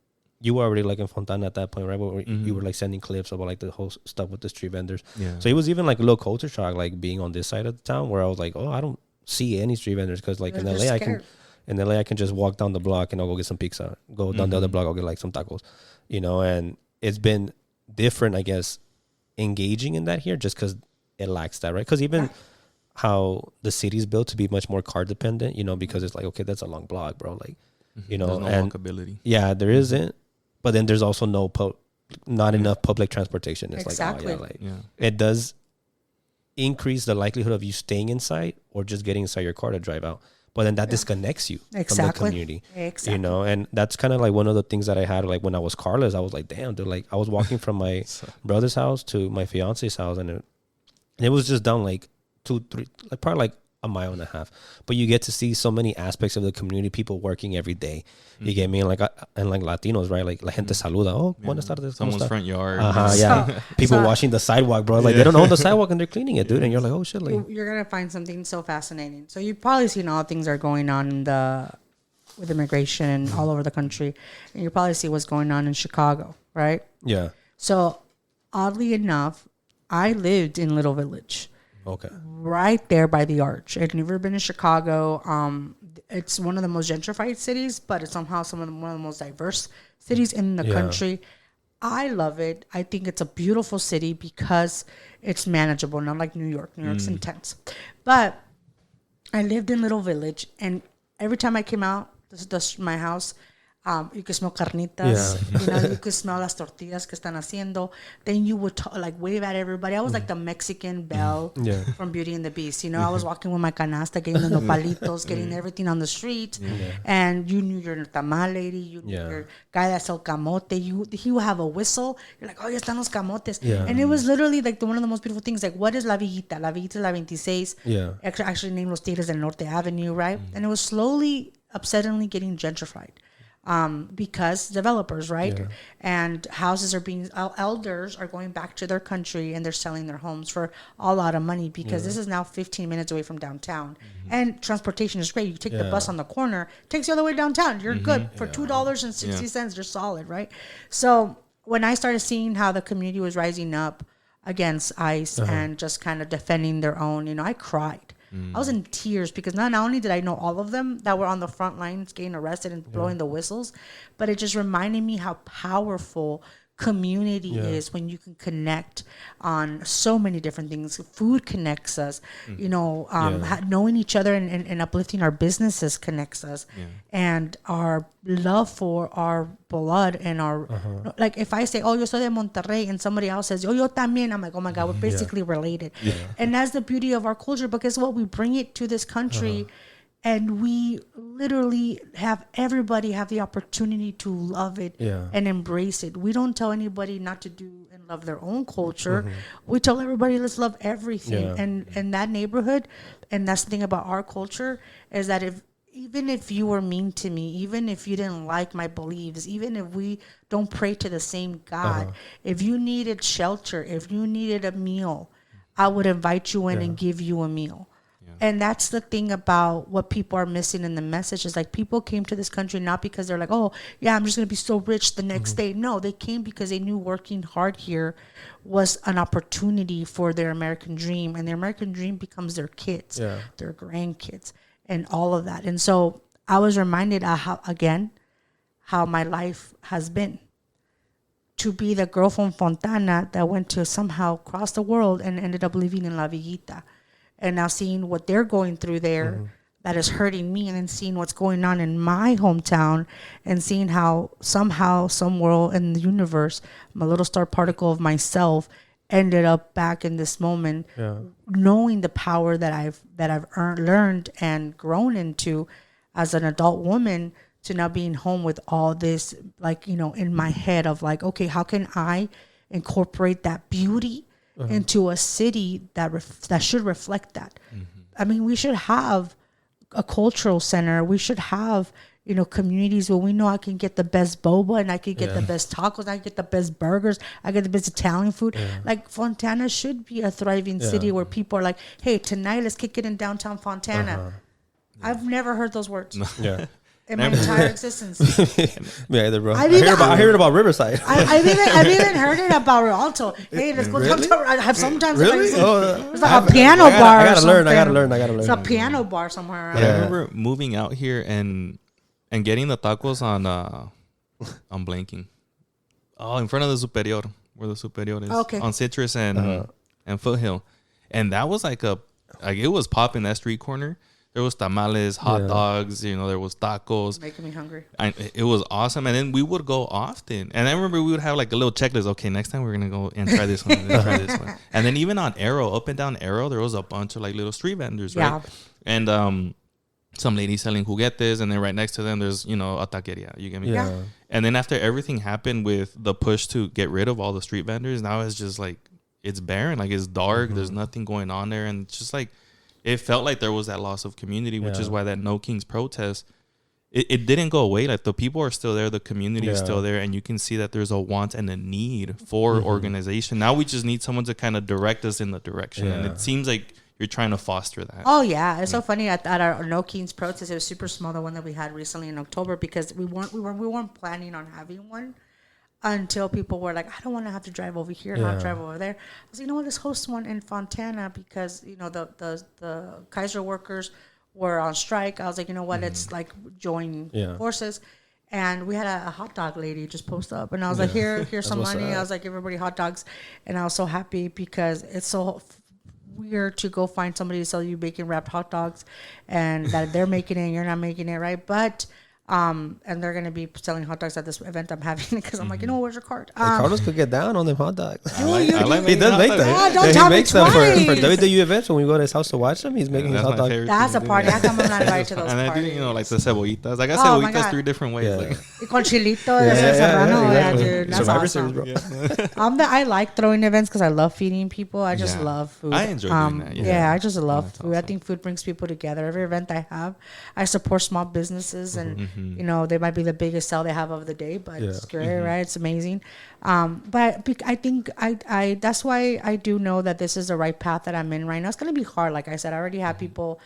you were already like in Fontana at that point, right? Where you were like sending clips about like the whole stuff with the street vendors. So it was even like a little culture shock, like being on this side of the town, where I was like, oh, I don't see any street vendors, because like in LA, I can just walk down the block and I'll go get some pizza. Go down the other block, I'll get like some tacos, And it's been different, I guess, engaging in that here, just because it lacks that, right? Because even how the city's built to be much more car dependent, because it's like, okay, that's a long block, bro, like, there's no walkability. Yeah, there isn't. But then there's also not enough public transportation. It's exactly. Like, it does increase the likelihood of you staying inside or just getting inside your car to drive out. But then that disconnects you from the community. Exactly. And that's kind of like one of the things that I had, like when I was carless, I was like, damn, dude, like I was walking from my brother's house to my fiance's house, and it was just down like 2-3, like probably like a mile and a half, but you get to see so many aspects of the community, people working every day. You get me? And like Latinos, right? Like la gente saluda. Oh, buenas tardes. Someone's front yard. People washing the sidewalk, bro. Like they don't own the sidewalk and they're cleaning it, dude. And you're like, oh shit. Like, you're gonna find something so fascinating. So you've probably seen all things are going on with immigration all over the country, and you probably see what's going on in Chicago, right? Yeah. So oddly enough, I lived in Little Village. Okay. Right there by the Arch. I've never been to Chicago. It's one of the most gentrified cities, but it's somehow one of the most diverse cities in the country. I love it. I think it's a beautiful city because it's manageable, not like New York. New York's intense. But I lived in Little Village, and every time I came out, this is my house, You could smell carnitas. You know, you could smell las tortillas que están haciendo. Then you would like wave at everybody. I was like the Mexican Belle from Beauty and the Beast. You know, I was walking with my canasta, getting the nopalitos, getting everything on the street. And you knew your tamal lady. You knew your guy that sold camote. He would have a whistle. You're like, oh, ya están los camotes. And it was literally like one of the most beautiful things. Like, what is La Villita? La Villita is La 26. Actually named Los Tigres del Norte Avenue, right? And it was slowly, upsettingly getting gentrified. Because developers, right? And houses are being, elders are going back to their country and they're selling their homes for a lot of money because this is now 15 minutes away from downtown. And transportation is great. You take the bus on the corner, takes you all the way downtown. You're good for $2.60. You're solid, right? So when I started seeing how the community was rising up against ICE and just kind of defending their own, you know, I cried. I was in tears because not only did I know all of them that were on the front lines getting arrested and blowing the whistles, but it just reminded me how powerful community is when you can connect on so many different things. Food connects us, you know, knowing each other and uplifting our businesses connects us, and our love for our blood and our like if I say, oh, yo soy de Monterrey, and somebody else says, oh, yo también, I'm like, oh my God, we're basically related. And that's the beauty of our culture, because what we bring it to this country. And we literally have everybody have the opportunity to love it and embrace it. We don't tell anybody not to do and love their own culture. We tell everybody, let's love everything. And that neighborhood, and that's the thing about our culture, is that even if you were mean to me, even if you didn't like my beliefs, even if we don't pray to the same God, if you needed shelter, if you needed a meal, I would invite you in and give you a meal. And that's the thing about what people are missing in the message, is like people came to this country not because they're like, oh, yeah, I'm just going to be so rich the next day. No, they came because they knew working hard here was an opportunity for their American dream. And their American dream becomes their kids, their grandkids, and all of that. And so I was reminded of how my life has been. To be the girl from Fontana that went to somehow cross the world and ended up living in La Villita. And now seeing what they're going through there that is hurting me, and then seeing what's going on in my hometown, and seeing how somehow, somewhere in the universe, my little star particle of myself ended up back in this moment, knowing the power that I've learned and grown into as an adult woman, to now being home with all this, like, you know, in my head of like, okay, how can I incorporate that beauty into a city that should reflect that. I mean, we should have a cultural center. We should have, you know, communities where we know I can get the best boba, and I can get the best tacos, I can get the best burgers, I get the best Italian food. Like, Fontana should be a thriving city where people are like, hey, tonight let's kick it in downtown Fontana. I've never heard those words. In my entire existence. Me either, bro. I heard it about Riverside. I've even heard it about Rialto. Hey, let's go downtown. I have sometimes it's like a piano bar. I gotta learn. It's a piano bar somewhere. But I remember moving out here and getting the tacos on I'm blanking. Oh, in front of the Superior, where the Superior is. On Citrus and Foothill. And that was like it was popping that street corner. There was tamales, hot dogs, you know, there was tacos. Making me hungry. It was awesome. And then we would go often. And I remember we would have like a little checklist. Okay, next time we're going to go and try this one. Try this one. And then even on Arrow, up and down Arrow, there was a bunch of like little street vendors, right? And some ladies selling juguetes. And then right next to them, there's, you know, a taqueria. You get me? Yeah. And then after everything happened with the push to get rid of all the street vendors, now it's just like, it's barren. Like, it's dark. There's nothing going on there. And it's just like, it felt like there was that loss of community, which is why that No Kings protest, it didn't go away. Like, the people are still there, the community is still there, and you can see that there's a want and a need for organization. Now we just need someone to kind of direct us in the direction, and it seems like you're trying to foster that. Oh yeah, it's so funny at our No Kings protest. It was super small, the one that we had recently in October, because we weren't planning on having one. Until people were like, I don't want to have to drive over here, not drive over there. I was like, you know what, let's host one in Fontana, because, you know, the Kaiser workers were on strike. I was like, you know what, let's like join forces. And we had a hot dog lady just post up, and I was like, here's some money. I was like, give everybody hot dogs. And I was so happy, because it's so weird to go find somebody to sell you bacon wrapped hot dogs, and that they're making it and you're not making it, right? But And they're going to be selling hot dogs at this event I'm having because I'm like, where's your card? Carlos could get down on them hot dogs. I like He does make them. Yeah, don't He tell me makes them for twice. WWE events when we go to his house to watch them. He's making his hot dogs. That's a party. How come I'm not invited to those And I do, parties? like the cebollitas. Like I Oh, my cebollitas God. 3 different ways. Yeah. Like, Con chilito de serrano. Yeah, dude. That's Survivor awesome. Series, bro. I like throwing events because I love feeding people. I just Yeah. love food. I enjoy doing that, Yeah, I just love That's food. I awesome. think food brings people together. Every event I have, I support small businesses, and they might be the biggest sell they have of the day, but it's great, right? It's amazing. But I think I that's why I do know that this is the right path that I'm in right now. It's gonna be hard, like I said. I already have people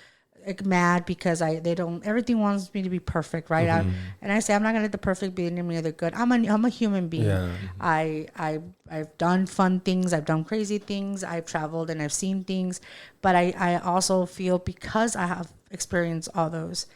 like mad because everything wants me to be perfect, right? And I say I'm not gonna let the perfect be any other good. I'm a human being. Yeah. I've done fun things, I've done crazy things, I've traveled and I've seen things, but I also feel because I have experienced all those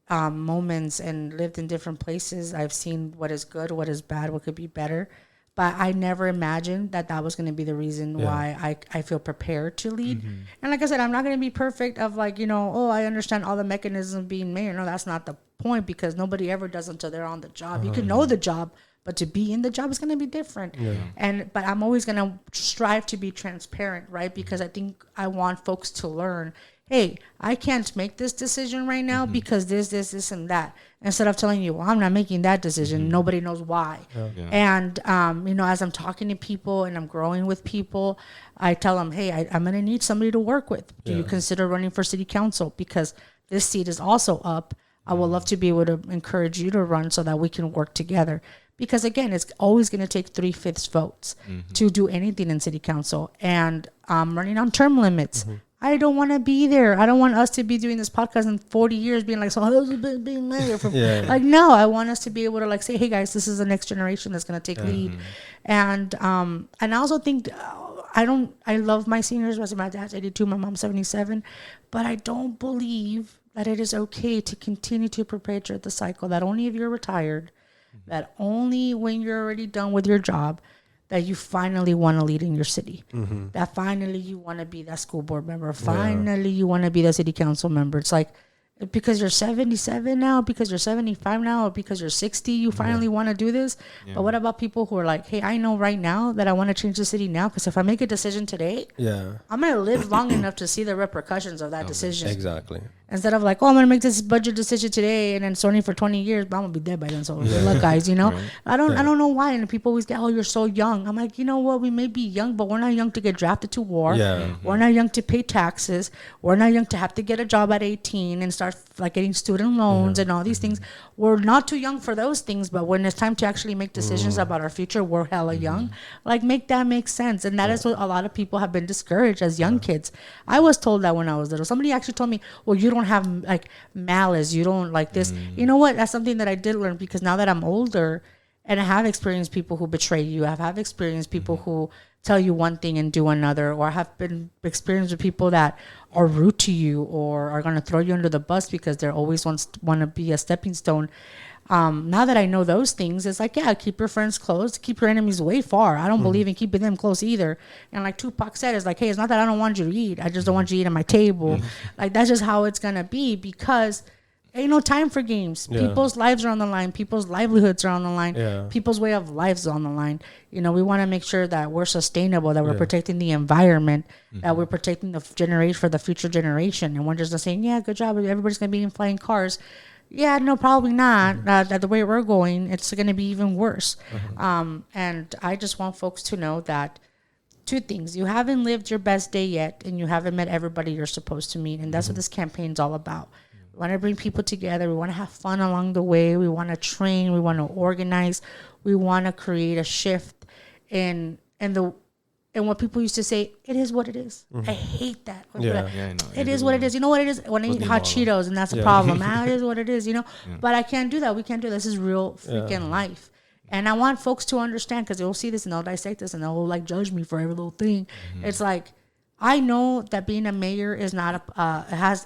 moments and lived in different places, I've seen what is good, what is bad, what could be better. But I never imagined that was going to be the reason why I feel prepared to lead. And like I said, I'm not going to be perfect of like, I understand all the mechanisms being mayor. No, that's not the point, because nobody ever does until they're on the job. You can know the job, but to be in the job is going to be different. But I'm always going to strive to be transparent, right? Because I think I want folks to learn, hey, I can't make this decision right now because this, and that. Instead of telling you, well, I'm not making that decision, nobody knows why. And, as I'm talking to people and I'm growing with people, I tell them, hey, I'm going to need somebody to work with. Do you consider running for city council? Because this seat is also up. I would love to be able to encourage you to run so that we can work together. Because, again, it's always going to take 3/5 votes to do anything in city council. And running on term limits. I don't want to be there. I don't want us to be doing this podcast in 40 years being like, so how's it being mayor? Like, no, I want us to be able to like say, hey guys, this is the next generation that's going to take lead. And I also think I love my seniors. My dad's 82, my mom's 77, but I don't believe that it is okay to continue to perpetuate the cycle that only if you're retired, that only when you're already done with your job, that you finally want to lead in your city, that finally you want to be that school board member, finally you want to be the city council member. It's like, because you're 77 now, because you're 75 now, or because you're 60, you finally want to do this. But what about people who are like, hey, I know right now that I want to change the city now, because if I make a decision today, I'm going to live long enough to see the repercussions of that decision. Exactly. Instead of like, oh, I'm going to make this budget decision today and then it's only for 20 years, but I'm going to be dead by then. So good luck, guys, Right. I don't know why. And people always get, oh, you're so young. I'm like, you know what? We may be young, but we're not young to get drafted to war. We're not young to pay taxes. We're not young to have to get a job at 18 and start like getting student loans and all these things. We're not too young for those things, but when it's time to actually make decisions about our future, we're hella young. Like, make that make sense. And that is what a lot of people have been discouraged as young kids. I was told that when I was little. Somebody actually told me, well, you don't have like malice, you don't like this. You know what? That's something that I did learn, because now that I'm older and I have experienced people who betray you, I have experienced people who tell you one thing and do another, or have been experienced with people that are rude to you or are going to throw you under the bus because they're always want to be a stepping stone. Now that I know those things, it's like, yeah, keep your friends close, keep your enemies way far. I don't believe in keeping them close either. And like Tupac said, it's like, hey, it's not that I don't want you to eat, I just don't want you to eat at my table. Like, that's just how it's gonna be, because ain't no time for games. People's lives are on the line. People's livelihoods are on the line. People's way of lives are on the line. We want to make sure that we're sustainable, that we're protecting the environment, that we're protecting the generation for the future generation. And we're just not saying, yeah, good job, everybody's gonna be in flying cars. Yeah, no, probably not. That the way we're going, it's going to be even worse. And I just want folks to know that 2 things: you haven't lived your best day yet, and you haven't met everybody you're supposed to meet. And that's what this campaign's all about. We want to bring people together. We want to have fun along the way. We want to train. We want to organize. We want to create a shift in what people used to say, it is what it is. I hate that. I know. It is what it is. You know what it is? When I eat hot Cheetos, and that's a problem. It is what it is, But I can't do that. We can't do this. This is real freaking life. And I want folks to understand, because they'll see this and they'll dissect this and they'll like judge me for every little thing. It's like, I know that being a mayor is not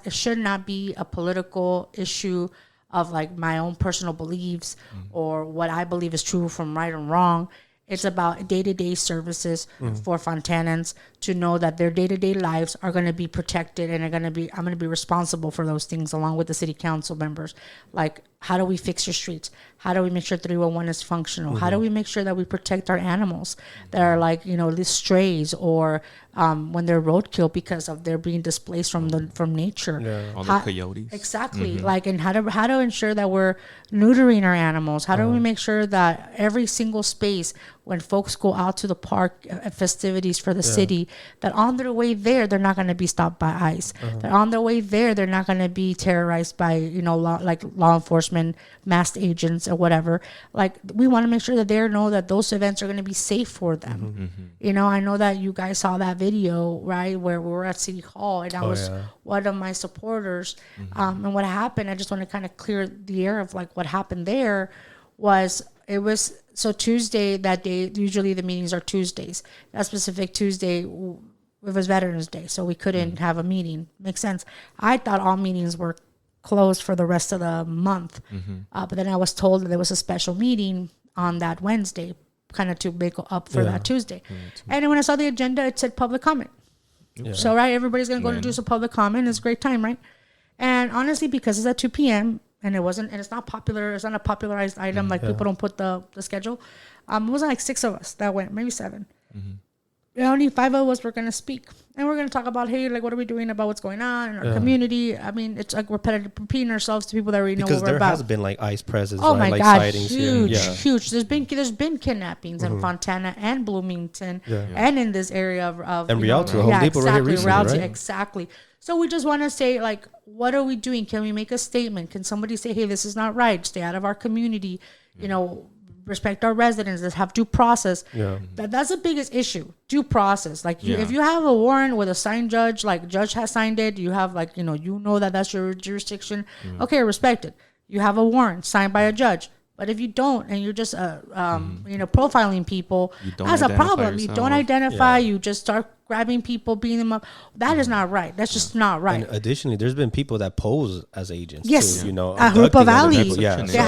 it should not be a political issue of like my own personal beliefs or what I believe is true from right and wrong. It's about day-to-day services for Fontanans to know that their day-to-day lives are going to be protected, and I'm going to be responsible for those things along with the city council members. Like, how do we fix your streets? How do we make sure 311 is functional? How do we make sure that we protect our animals that are like, these strays or when they're roadkill because of their being displaced from nature? Yeah. All the coyotes. Exactly. Like, and how to ensure that we're neutering our animals? How do we make sure that every single space, when folks go out to the park festivities for the city, that on their way there, they're not going to be stopped by ICE. That on their way there, they're not going to be terrorized by, law enforcement, masked agents or whatever. Like, we want to make sure that they know that those events are going to be safe for them. I know that you guys saw that video, right, where we were at City Hall, and I was one of my supporters. And what happened, I just want to kind of clear the air of like what happened there was, it was, so Tuesday that day, usually the meetings are Tuesdays. That specific Tuesday, it was Veterans Day, so we couldn't have a meeting. Makes sense. I thought all meetings were closed for the rest of the month. But then I was told that there was a special meeting on that Wednesday, kind of to make up for that Tuesday. And then when I saw the agenda, it said public comment. So, right, everybody's going to go to do some public comment. It's a great time, right? And honestly, because it's at 2 p.m., and it's not popular, it's not a popularized item, like people don't put the schedule. It wasn't like 6 of us that went, maybe 7. Only 5 of us were going to speak. And we're going to talk about, hey, like, what are we doing about what's going on in our community? I mean, it's like repeating ourselves to people that already know what we're about. Because there has been, like, ICE presence, oh, right? my like God, sightings huge. There's been kidnappings in Fontana and Bloomington and in this area of and Rialto, Home Depot right here recently, right? Exactly. So we just want to say, like, what are we doing? Can we make a statement? Can somebody say, hey, this is not right. Stay out of our community. Respect our residents. Let's have due process. That's the biggest issue. Due process. Like, if you have a warrant with a signed judge, like judge has signed it, you have like, that that's your jurisdiction. Okay, respect it. You have a warrant signed by a judge. But if you don't, and you're just profiling people, that's a problem. You don't identify. You just start grabbing people, beating them up. That is not right. That's just not right. And additionally, there's been people that pose as agents. Yes, too, Hoopa Valley. They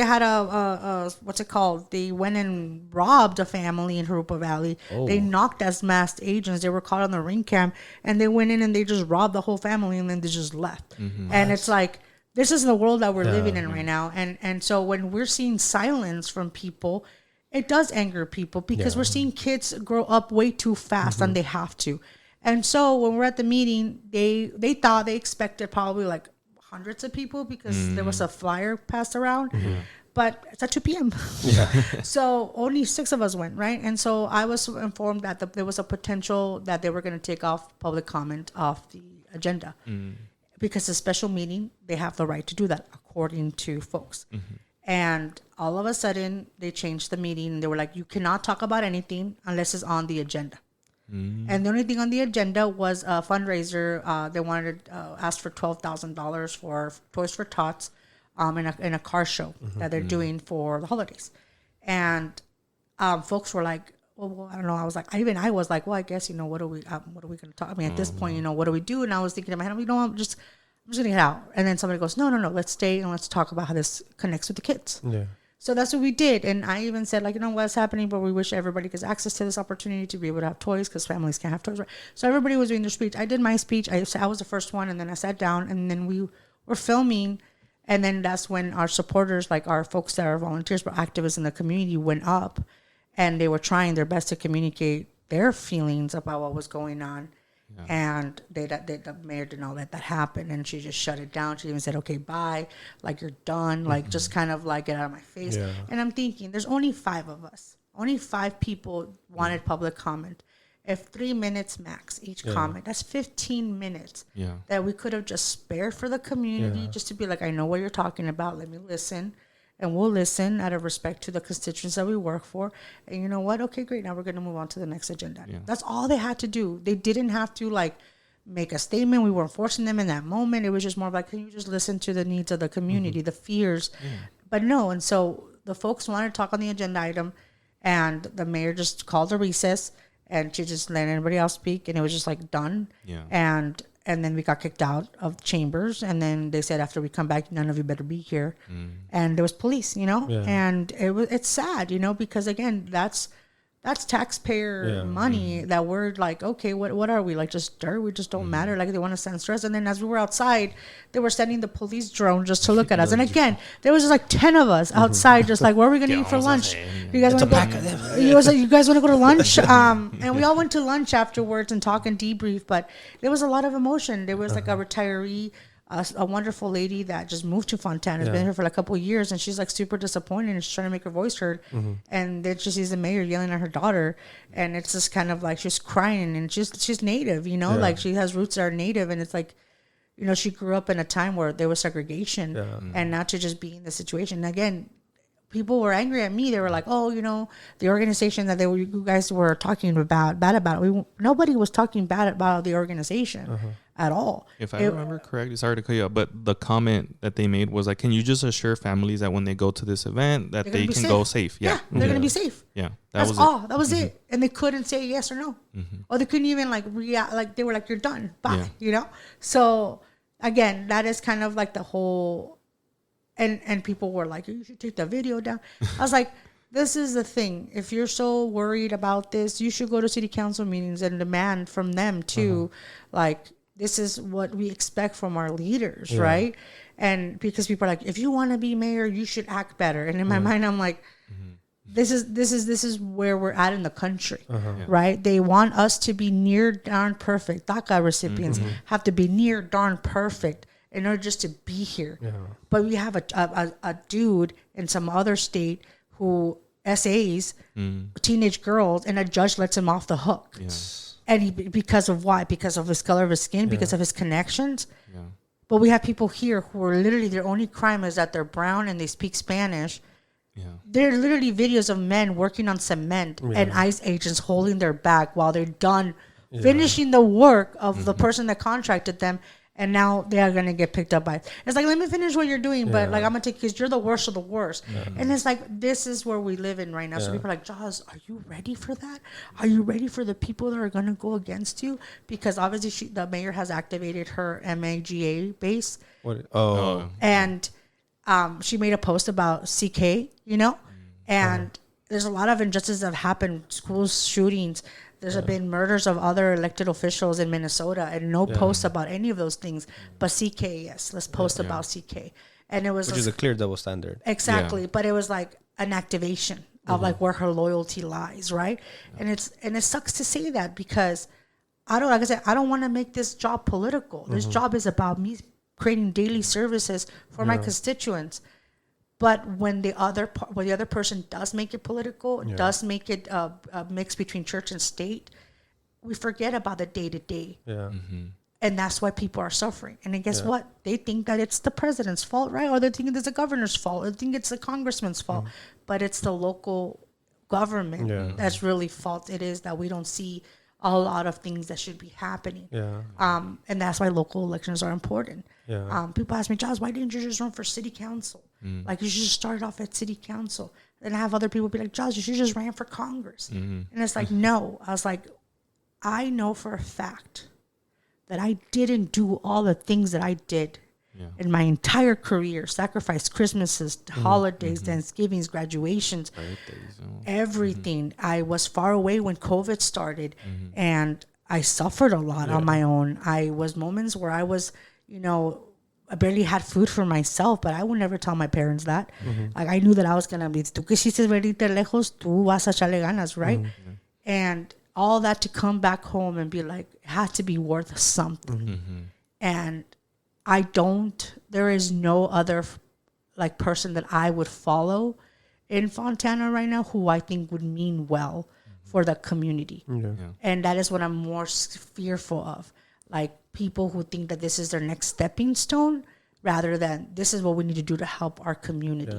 had a what's it called? They went and robbed a family in Hoopa Valley. They knocked as masked agents. They were caught on the ring cam, and they went in and they just robbed the whole family, and then they just left. And it's like, this is the world that we're living in right now. And so when we're seeing silence from people, it does anger people because we're seeing kids grow up way too fast than they have to. And so when we're at the meeting, they expected probably like hundreds of people because there was a flyer passed around. But it's at 2 p.m. So only 6 of us went, right? And so I was informed that there was a potential that they were going to take off public comment off the agenda. Because it's a special meeting, they have the right to do that, according to folks. And all of a sudden, they changed the meeting. They were like, you cannot talk about anything unless it's on the agenda. And the only thing on the agenda was a fundraiser. They wanted to ask for $12,000 for Toys for Tots in a car show that they're doing for the holidays. And folks were like, well, I don't know. I was like, well, I guess, what are we going to talk? I mean, at this point, what do we do? And I was thinking in my head, I'm just going to get out. And then somebody goes, no, let's stay and let's talk about how this connects with the kids. So that's what we did. And I even said, like, what's happening, but we wish everybody gets access to this opportunity to be able to have toys because families can't have toys. Right? So everybody was doing their speech. I did my speech. I was the first one. And then I sat down and then we were filming. And then that's when our supporters, like our folks that are volunteers, but activists in the community went up. And they were trying their best to communicate their feelings about what was going on. And the mayor did not let that happen. And she just shut it down. She even said, okay, bye. Like, you're done. Like, just kind of like, get out of my face. And I'm thinking, there's only 5 of us. Only 5 people wanted public comment. If 3 minutes max each comment, that's 15 minutes that we could have just spared for the community just to be like, I know what you're talking about. Let me listen. And we'll listen out of respect to the constituents that we work for. And you know what? Okay, great. Now we're going to move on to the next agenda. That's all they had to do. They didn't have to, like, make a statement. We weren't forcing them in that moment. It was just more like, can you just listen to the needs of the community, the fears? But no. And so the folks wanted to talk on the agenda item. And the mayor just called a recess. And she just let anybody else speak. And it was just, like, done. And then we got kicked out of chambers. And then they said, after we come back, none of you better be here. And there was police, and it's sad, because again, that's that's taxpayer money that we're like, okay, what are we, like, just dirt? We just don't matter. Like, they want to send stress. And then as we were outside, they were sending the police drone just to look at us. And again, there was just like 10 of us outside, just like, what are we gonna eat for lunch? You guys want to go? You guys want to go to lunch? And we all went to lunch afterwards and talk and debrief. But there was a lot of emotion. There was like a retiree, a wonderful lady that just moved to Fontana. Has been here for like a couple of years, and she's like super disappointed, and she's trying to make her voice heard. And then she sees the mayor yelling at her daughter, and it's just kind of like she's crying, and she's native, you know, like she has roots that are native, and it's like, you know, she grew up in a time where there was segregation, and not to just be in the situation. And again, people were angry at me. They were like, "Oh, you know, the organization that you guys were talking bad about." Nobody was talking bad about the organization at all. If I remember correctly, sorry to cut you off, but the comment that they made was like, "Can you just assure families that when they go to this event, that they can go safe?" Yeah, they're gonna be safe. Yeah, that's all. That was it. And they couldn't say yes or no, or they couldn't even like react. Like they were like, "You're done, bye." You know. So again, that is kind of like the whole. And people were like, you should take the video down. I was like, this is the thing. If you're so worried about this, you should go to city council meetings and demand from them too. Like, this is what we expect from our leaders, right? And because people are like, if you want to be mayor, you should act better. And in my mind, I'm like, this is where we're at in the country, right? They want us to be near darn perfect. DACA recipients have to be near darn perfect in order just to be here. But we have a dude in some other state who SAs teenage girls, and a judge lets him off the hook. And because of why? Because of his color of his skin, because of his connections. But we have people here who are literally, their only crime is that they're brown and they speak Spanish. There are literally videos of men working on cement and ICE agents holding their back while they're done finishing the work of the person that contracted them. And now they are going to get picked up by it. It's like, let me finish what you're doing, but like, I'm going to take, because you're the worst of the worst. And it's like, this is where we live in right now. So people are like, Joz, are you ready for that? Are you ready for the people that are going to go against you? Because obviously the mayor has activated her MAGA base. And she made a post about CK, you know? And there's a lot of injustices that have happened, school shootings. There's been murders of other elected officials in Minnesota, and no posts about any of those things. But CK, yes, let's post about CK. And it was, which is a clear double standard. Exactly, but it was like an activation of like where her loyalty lies, right? And it sucks to say that, because I don't want to make this job political. This job is about me creating daily services for my constituents. But when the other person does make it political, does make it a mix between church and state, we forget about the day to day. And that's why people are suffering. And then guess what? They think that it's the president's fault, right? Or they think it's the governor's fault. Or they think it's the congressman's fault. But it's the local government that's really fault. It is that we don't see a lot of things that should be happening. And that's why local elections are important. People ask me, Joz, why didn't you just run for city council? Like, you should just start off at city council. And I have other people be like, Joz, you should just ran for Congress. And it's like, no. I was like, I know for a fact that I didn't do all the things that I did in my entire career. Sacrifice Christmases, holidays, Thanksgivings, graduations, everything. I was far away when COVID started, and I suffered a lot on my own. I was moments where I was, you know, I barely had food for myself, but I would never tell my parents that. Like, I knew that I was going to be, tú quisiste venirte lejos, tú vas a echarle ganas, right? And all that to come back home and be like, it had to be worth something. And there is no other like person that I would follow in Fontana right now who I think would mean well for the community. And that is what I'm more fearful of. Like, people who think that this is their next stepping stone rather than this is what we need to do to help our community.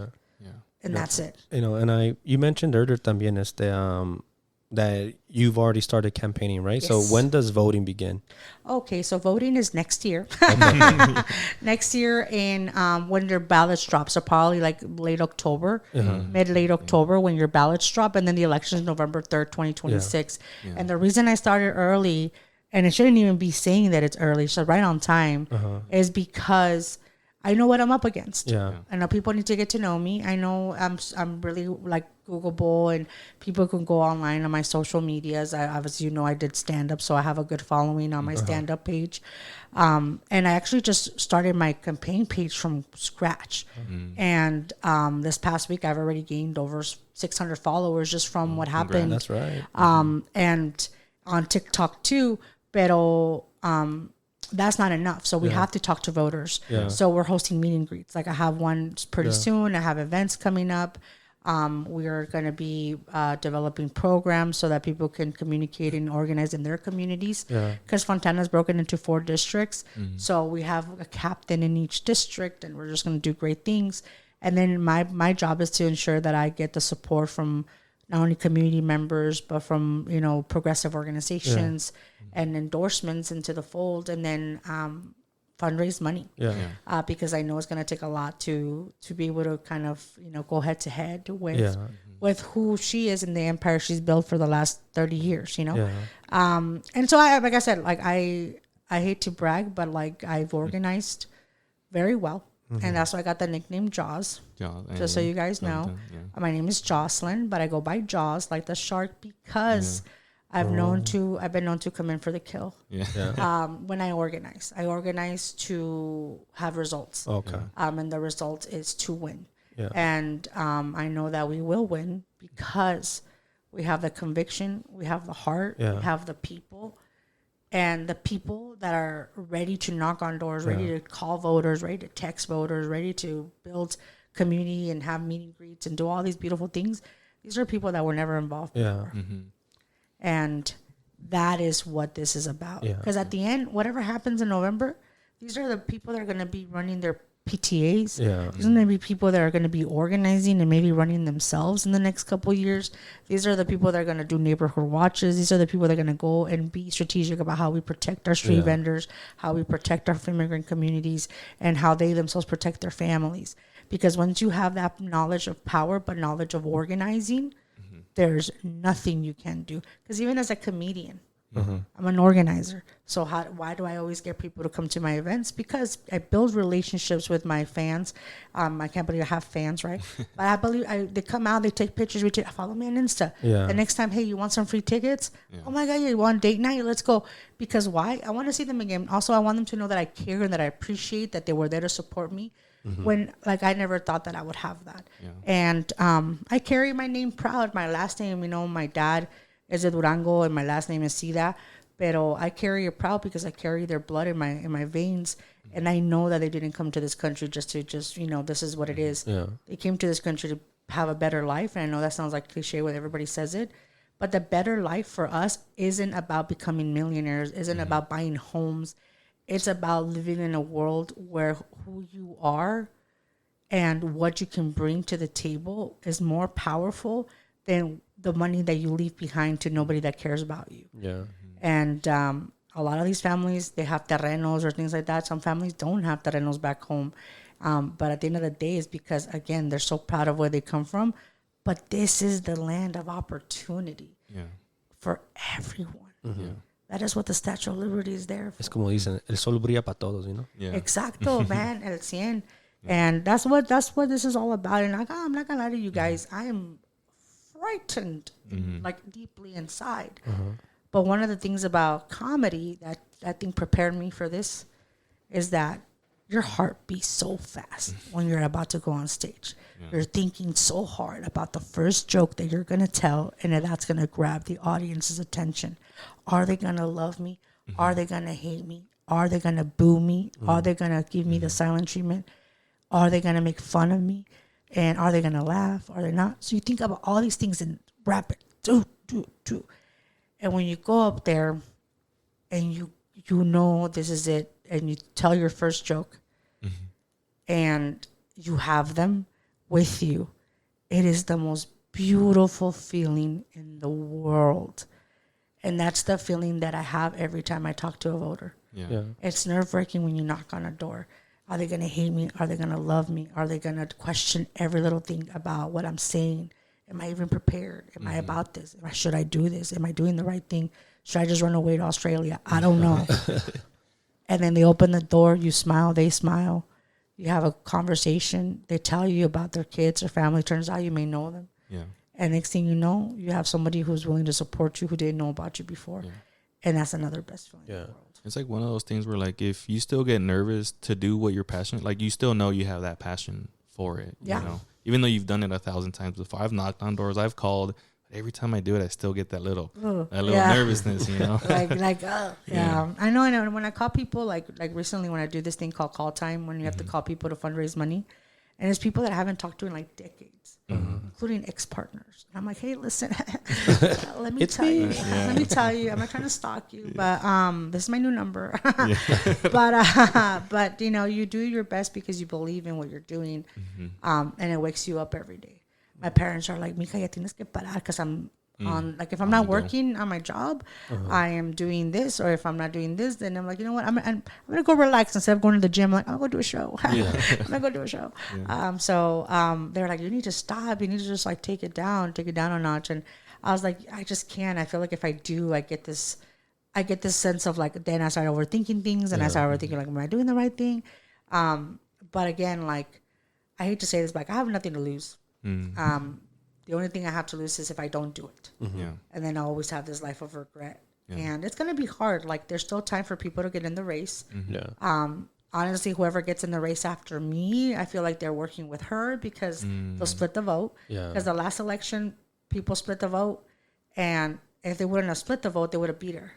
And that's it. You know, and you mentioned earlier también that you've already started campaigning, right? Yes. So when does voting begin? Okay, so voting is next year. Next year in when your ballots drop. So probably like late October, mid-late October when your ballots drop. And then the election is November 3rd, 2026. And the reason I started early, and it shouldn't even be saying that it's early, so right on time, is because I know what I'm up against. Yeah. I know people need to get to know me. I know I'm really like Googleable, and people can go online on my social medias. As you know, I did stand up, so I have a good following on my stand up page. And I actually just started my campaign page from scratch. And this past week, I've already gained over 600 followers just from what happened. That's right. And on TikTok too, pero that's not enough. So we have to talk to voters. Yeah. So we're hosting meet and greets. Like I have one pretty soon. I have events coming up. We are going to be developing programs so that people can communicate and organize in their communities. Because Fontana is broken into 4 districts. So we have a captain in each district, and we're just going to do great things. And then my job is to ensure that I get the support from not only community members, but from, progressive organizations and endorsements into the fold, and then fundraise money. Because I know it's going to take a lot to be able to kind of, go head to head with who she is in the empire she's built for the last 30 years, And so like I said, like I hate to brag, but like I've organized very well. And that's why I got the nickname Joz. Just so you guys know. My name is Jocelyn, but I go by Joz, like the shark, because I've been known to come in for the kill. When I organize to have results. Okay. And the result is to win. And I know that we will win because we have the conviction, we have the heart, we have the people. And the people that are ready to knock on doors, ready to call voters, ready to text voters, ready to build community and have meet and greets and do all these beautiful things, these are people that were never involved before. And that is what this is about. Because at the end, whatever happens in November, these are the people that are going to be running their PTAs. These are going to be people that are going to be organizing and maybe running themselves in the next couple of years. These are the people that are going to do neighborhood watches. These are the people that are going to go and be strategic about how we protect our street vendors, how we protect our immigrant communities, and how they themselves protect their families. Because once you have that knowledge of power, but knowledge of organizing, there's nothing you can do. Because even as a comedian, I'm an organizer. So why do I always get people to come to my events? Because I build relationships with my fans. I can't believe I have fans, right? But I believe they come out, they take pictures, follow me on Insta. The next time, hey, you want some free tickets? Oh my God, you want date night? Let's go. Because why? I want to see them again. Also, I want them to know that I care and that I appreciate that they were there to support me. When I never thought that I would have that. And I carry my name proud. My last name, my dad is de Durango and my last name is Sida, pero I carry it proud because I carry their blood in my veins, and I know that they didn't come to this country just this is what it is. They came to this country to have a better life, and I know that sounds like cliche when everybody says it, but the better life for us isn't about becoming millionaires, isn't about buying homes. It's about living in a world where who you are and what you can bring to the table is more powerful than the money that you leave behind to nobody that cares about you. And a lot of these families, they have terrenos or things like that. Some families don't have terrenos back home. But at the end of the day, it's because, again, they're so proud of where they come from. But this is the land of opportunity for everyone. That is what the Statue of Liberty is there for. Es como dicen, el sol brilla para todos, Exacto, man, el 100. And that's what this is all about. And I'm not going to lie to you guys. I am frightened, like deeply inside. But one of the things about comedy that I think prepared me for this is that your heart beats so fast when you're about to go on stage. You're thinking so hard about the first joke that you're going to tell, and that's going to grab the audience's attention. Are they going to love me? Are they going to hate me? Are they going to boo me? Are they going to give me the silent treatment? Are they going to make fun of me? And are they going to laugh? Are they not? So you think about all these things and rap it. Do. And when you go up there and you know this is it, and you tell your first joke and you have them with you, it is the most beautiful feeling in the world. And that's the feeling that I have every time I talk to a voter. It's nerve-wracking when you knock on a door. Are they going to hate me? Are they going to love me? Are they going to question every little thing about what I'm saying? Am I even prepared? Am I about this? Should I do this? Am I doing the right thing? Should I just run away to Australia? I don't know. And then they open the door. You smile. They smile. You have a conversation. They tell you about their kids or family. Turns out you may know them. Yeah. And next thing you know, you have somebody who's willing to support you who didn't know about you before. Yeah. And that's another best feeling in the world. It's like one of those things where, like, if you still get nervous to do what you're passionate, like, you still know you have that passion for it. Yeah. You know, even though you've done it 1,000 times before. I've knocked on doors, I've called. Every time I do it, I still get that little nervousness, you know. Yeah. I know. And when I call people, like recently, when I do this thing called call time, when you have to call people to fundraise money, and it's people that I haven't talked to in like decades, including ex-partners. And I'm like, hey, listen, let me tell you, I'm not trying to stalk you, but this is my new number. But you know, you do your best because you believe in what you're doing, and it wakes you up every day. My parents are like, mija, ya tienes que parar, because I'm on, like, if I'm not working on my job, I am doing this, or if I'm not doing this, then I'm like, you know what, I'm gonna go relax instead of going to the gym. Like, I'll go do a show. I'm gonna go do a show. So they're like, you need to stop. You need to just like take it down a notch. And I was like, I just can't. I feel like if I do, I get this sense of like, then I start overthinking things, and I start overthinking like, am I doing the right thing? But again, like, I hate to say this, but like, I have nothing to lose. The only thing I have to lose is if I don't do it. And then I always have this life of regret. And it's going to be hard. Like, there's still time for people to get in the race. Honestly, whoever gets in the race after me, I feel like they're working with her, because they'll split the vote. Because the last election, people split the vote. And if they wouldn't have split the vote, they would have beat her.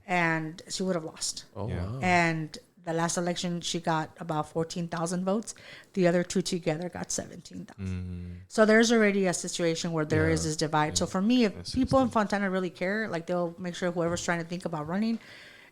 And she would have lost. Wow. And the last election, she got about 14,000 votes. The other two together got 17,000. So there's already a situation where there is this divide. So for me, if people in Fontana really care, like, they'll make sure whoever's trying to think about running,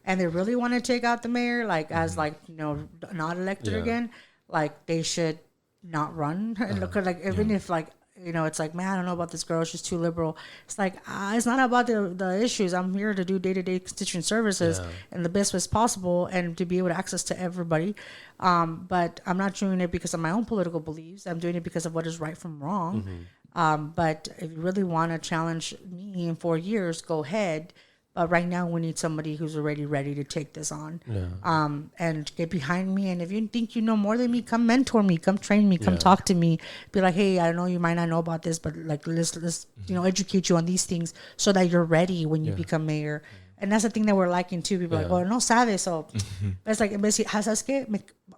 and they really want to take out the mayor, like, as like, you know, not elected again, like, they should not run. And look, like, even if like, you know, it's like, man, I don't know about this girl, she's too liberal. It's like, it's not about the issues. I'm here to do day-to-day constituent services in the best way possible, and to be able to access to everybody. But I'm not doing it because of my own political beliefs. I'm doing it because of what is right from wrong. But if you really want to challenge me in 4 years, go ahead. But right now, we need somebody who's already ready to take this on, and get behind me. And if you think you know more than me, come mentor me, come train me, come talk to me. Be like, hey, I know you might not know about this, but like, let's you know, educate you on these things so that you're ready when you become mayor. And that's the thing that we're liking too. People are like, oh, no sabes. So it's like, ¿sabes qué?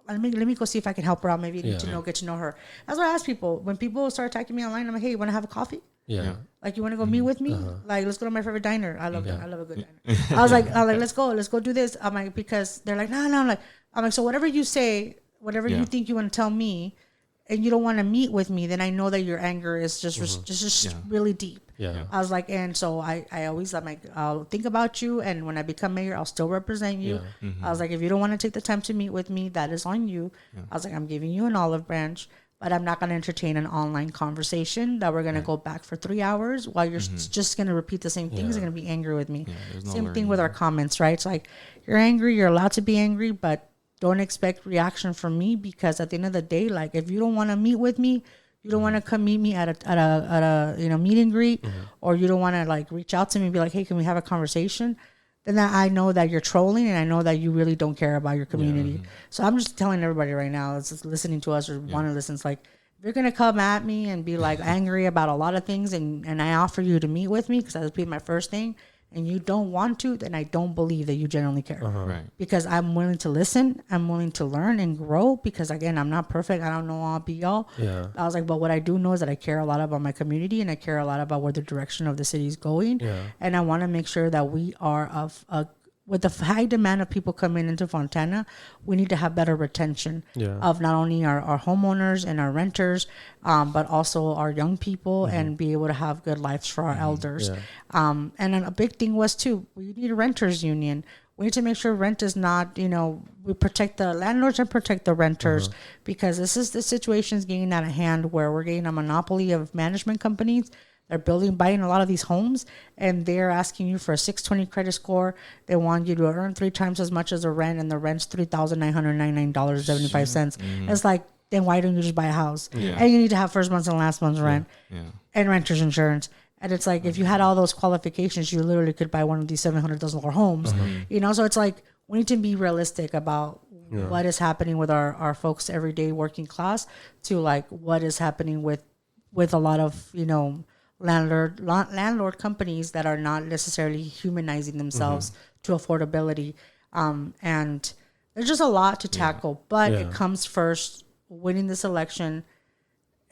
Let me go see if I can help her out. Maybe get to know her. That's what I ask people. When people start attacking me online, I'm like, hey, you want to have a coffee? Like, you want to go meet with me? Like, let's go to my favorite diner. I love I love a good diner. I was like, let's go do this. I'm like, because they're like, no. I'm like, so whatever you say, whatever you think you want to tell me, and you don't want to meet with me, then I know that your anger is just really deep. I was like, and so I always, I'm like, I'll think about you, and when I become mayor, I'll still represent you. I was like, if you don't want to take the time to meet with me, that is on you. I was like, I'm giving you an olive branch, but I'm not going to entertain an online conversation that we're going to go back for 3 hours while you're just going to repeat the same things and going to be angry with me. Same thing with our comments, right? It's like, you're angry, you're allowed to be angry, but don't expect reaction from me, because at the end of the day, like, if you don't want to meet with me, you don't want to come meet me at a you know, meet and greet, or you don't want to like reach out to me and be like, hey, can we have a conversation? Then I know that you're trolling, and I know that you really don't care about your community. So I'm just telling everybody right now that's just listening to us or want to listen, it's like, if you're going to come at me and be like angry about a lot of things, and I offer you to meet with me because that would be my first thing, and you don't want to, then I don't believe that you genuinely care. Right. Because I'm willing to listen, I'm willing to learn and grow, because again, I'm not perfect, I don't know all be all. I was like, but what I do know is that I care a lot about my community, and I care a lot about where the direction of the city is going. And I want to make sure that we are with the high demand of people coming into Fontana, we need to have better retention of not only our homeowners and our renters, but also our young people, and be able to have good lives for our elders. And then a big thing was too, we need a renters union. We need to make sure rent is not, you know, we protect the landlords and protect the renters, because the situation is getting out of hand where we're getting a monopoly of management companies. They're buying a lot of these homes, and they're asking you for a 620 credit score. They want you to earn 3 times as much as the rent, and the rent's $3,999.75. It's like, then why don't you just buy a house? And you need to have first month's and last month's rent and renter's insurance. And it's like, if you had all those qualifications, you literally could buy one of these $700,000 homes. You know, so it's like, we need to be realistic about what is happening with our folks everyday working class to like what is happening with a lot of, you know, landlord companies that are not necessarily humanizing themselves to affordability. And there's just a lot to tackle, but it comes first winning this election,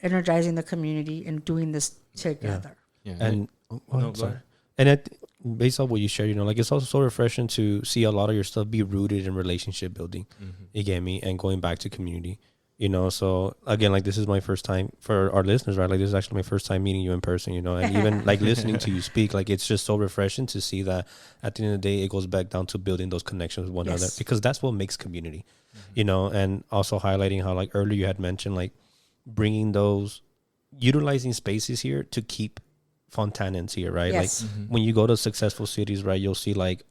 energizing the community, and doing this together. And sorry. And based on what you shared, you know, like it's also so refreshing to see a lot of your stuff be rooted in relationship building. You get me? And going back to community, you know. So again, like this is my first time for our listeners, right? Like this is actually my first time meeting you in person, you know, and even like listening to you speak, like it's just so refreshing to see that at the end of the day, it goes back down to building those connections with one another, because that's what makes community, you know. And also highlighting how like earlier you had mentioned like bringing those, utilizing spaces here to keep Fontanans here, right? Like when you go to successful cities, right, you'll see like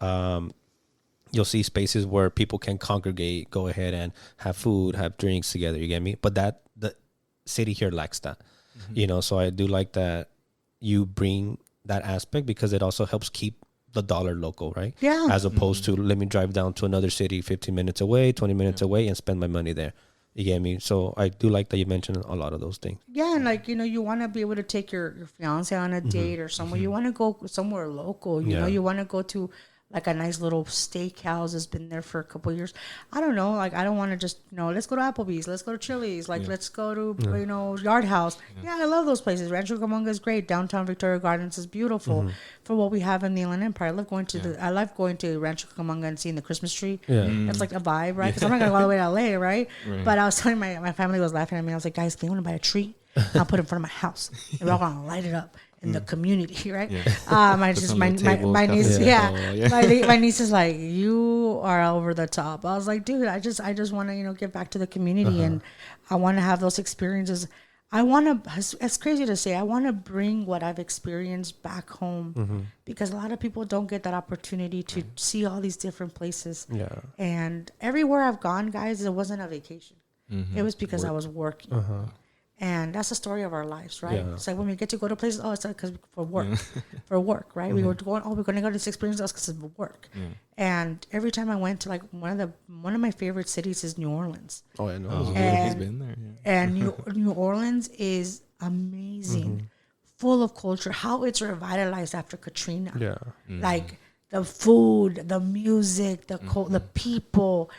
you'll see spaces where people can congregate, go ahead and have food, have drinks together, you get me? But that the city here lacks that, you know. So I do like that you bring that aspect, because it also helps keep the dollar local, right? Yeah. As opposed to let me drive down to another city 15 minutes away, 20 minutes away, and spend my money there. You get me? So I do like that you mentioned a lot of those things. Yeah, and like, you know, you want to be able to take your fiance on a date or somewhere. You want to go somewhere local. You know, you want to go to like a nice little steakhouse that's been there for a couple of years. I don't know. Like, I don't want to just, you know, let's go to Applebee's. Let's go to Chili's. Like, let's go to, you know, Yard House. Yeah, I love those places. Rancho Cucamonga is great. Downtown Victoria Gardens is beautiful for what we have in the Inland Empire. I love going to I love going to Rancho Cucamonga and seeing the Christmas tree. Yeah. It's like a vibe, right? Because I'm not going to go all the way to LA, right? But I was telling my family was laughing at me. I was like, guys, can you want to buy a tree? I'll put it in front of my house. And we're all going to light it up in the community, right? My niece, my niece is like, you are over the top. I was like, dude, I just want to, you know, give back to the community, and I want to have those experiences. I want to, it's crazy to say, I want to bring what I've experienced back home, because a lot of people don't get that opportunity to see all these different places. Yeah. And everywhere I've gone, guys, it wasn't a vacation. It was because I was working. And that's the story of our lives, right? Yeah. It's like when we get to go to places, oh, it's like because for work, right? We were going, we're going to go to this experience because of work. And every time I went to like one of my favorite cities is New Orleans. Oh, I know. He's been there. Yeah. And New Orleans is amazing, full of culture. How it's revitalized after Katrina. Yeah. Like the food, the music, the the people,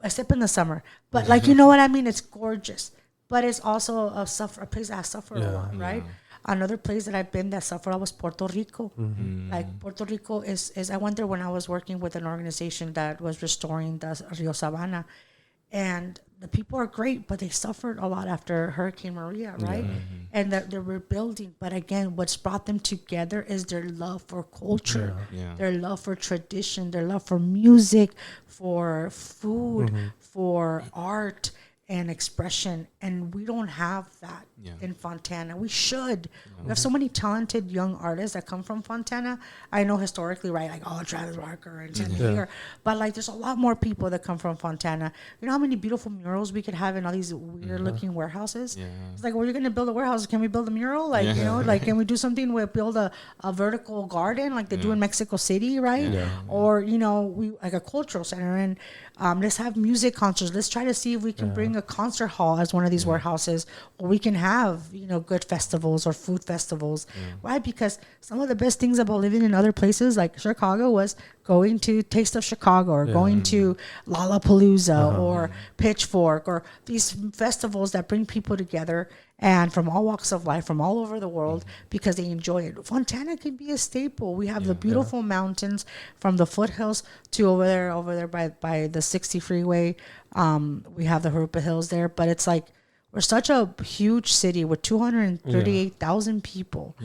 except in the summer. But like, you know what I mean? It's gorgeous. But it's also a place that I suffered a lot, right? Another place that I've been that suffered a lot was Puerto Rico. Like Puerto Rico is I went there when I was working with an organization that was restoring the Rio Sabana. And the people are great, but they suffered a lot after Hurricane Maria, right? And they're rebuilding. But again, what's brought them together is their love for culture, their love for tradition, their love for music, for food, for art and expression. And we don't have that in Fontana. We should. We have so many talented young artists that come from Fontana. I know historically, right, like, oh, Travis Barker and Sandy Hager, but like there's a lot more people that come from Fontana. You know how many beautiful murals we could have in all these weird looking warehouses? It's like, well, you're going to build a warehouse. Can we build a mural? Like, you know, like, can we do something where build a vertical garden like they do in Mexico City, right? Or, you know, we like a cultural center, and let's have music concerts. Let's try to see if we can bring a concert hall as one of these warehouses, or we can have, you know, good festivals or food festivals. Why? Because some of the best things about living in other places like Chicago was going to Taste of Chicago, or going to Lollapalooza or Pitchfork, or these festivals that bring people together and from all walks of life, from all over the world, because they enjoy it. Fontana can be a staple. We have the beautiful mountains from the foothills to over there by the 60 freeway. We have the Harupa Hills there, but it's like we're such a huge city with 238,000 people.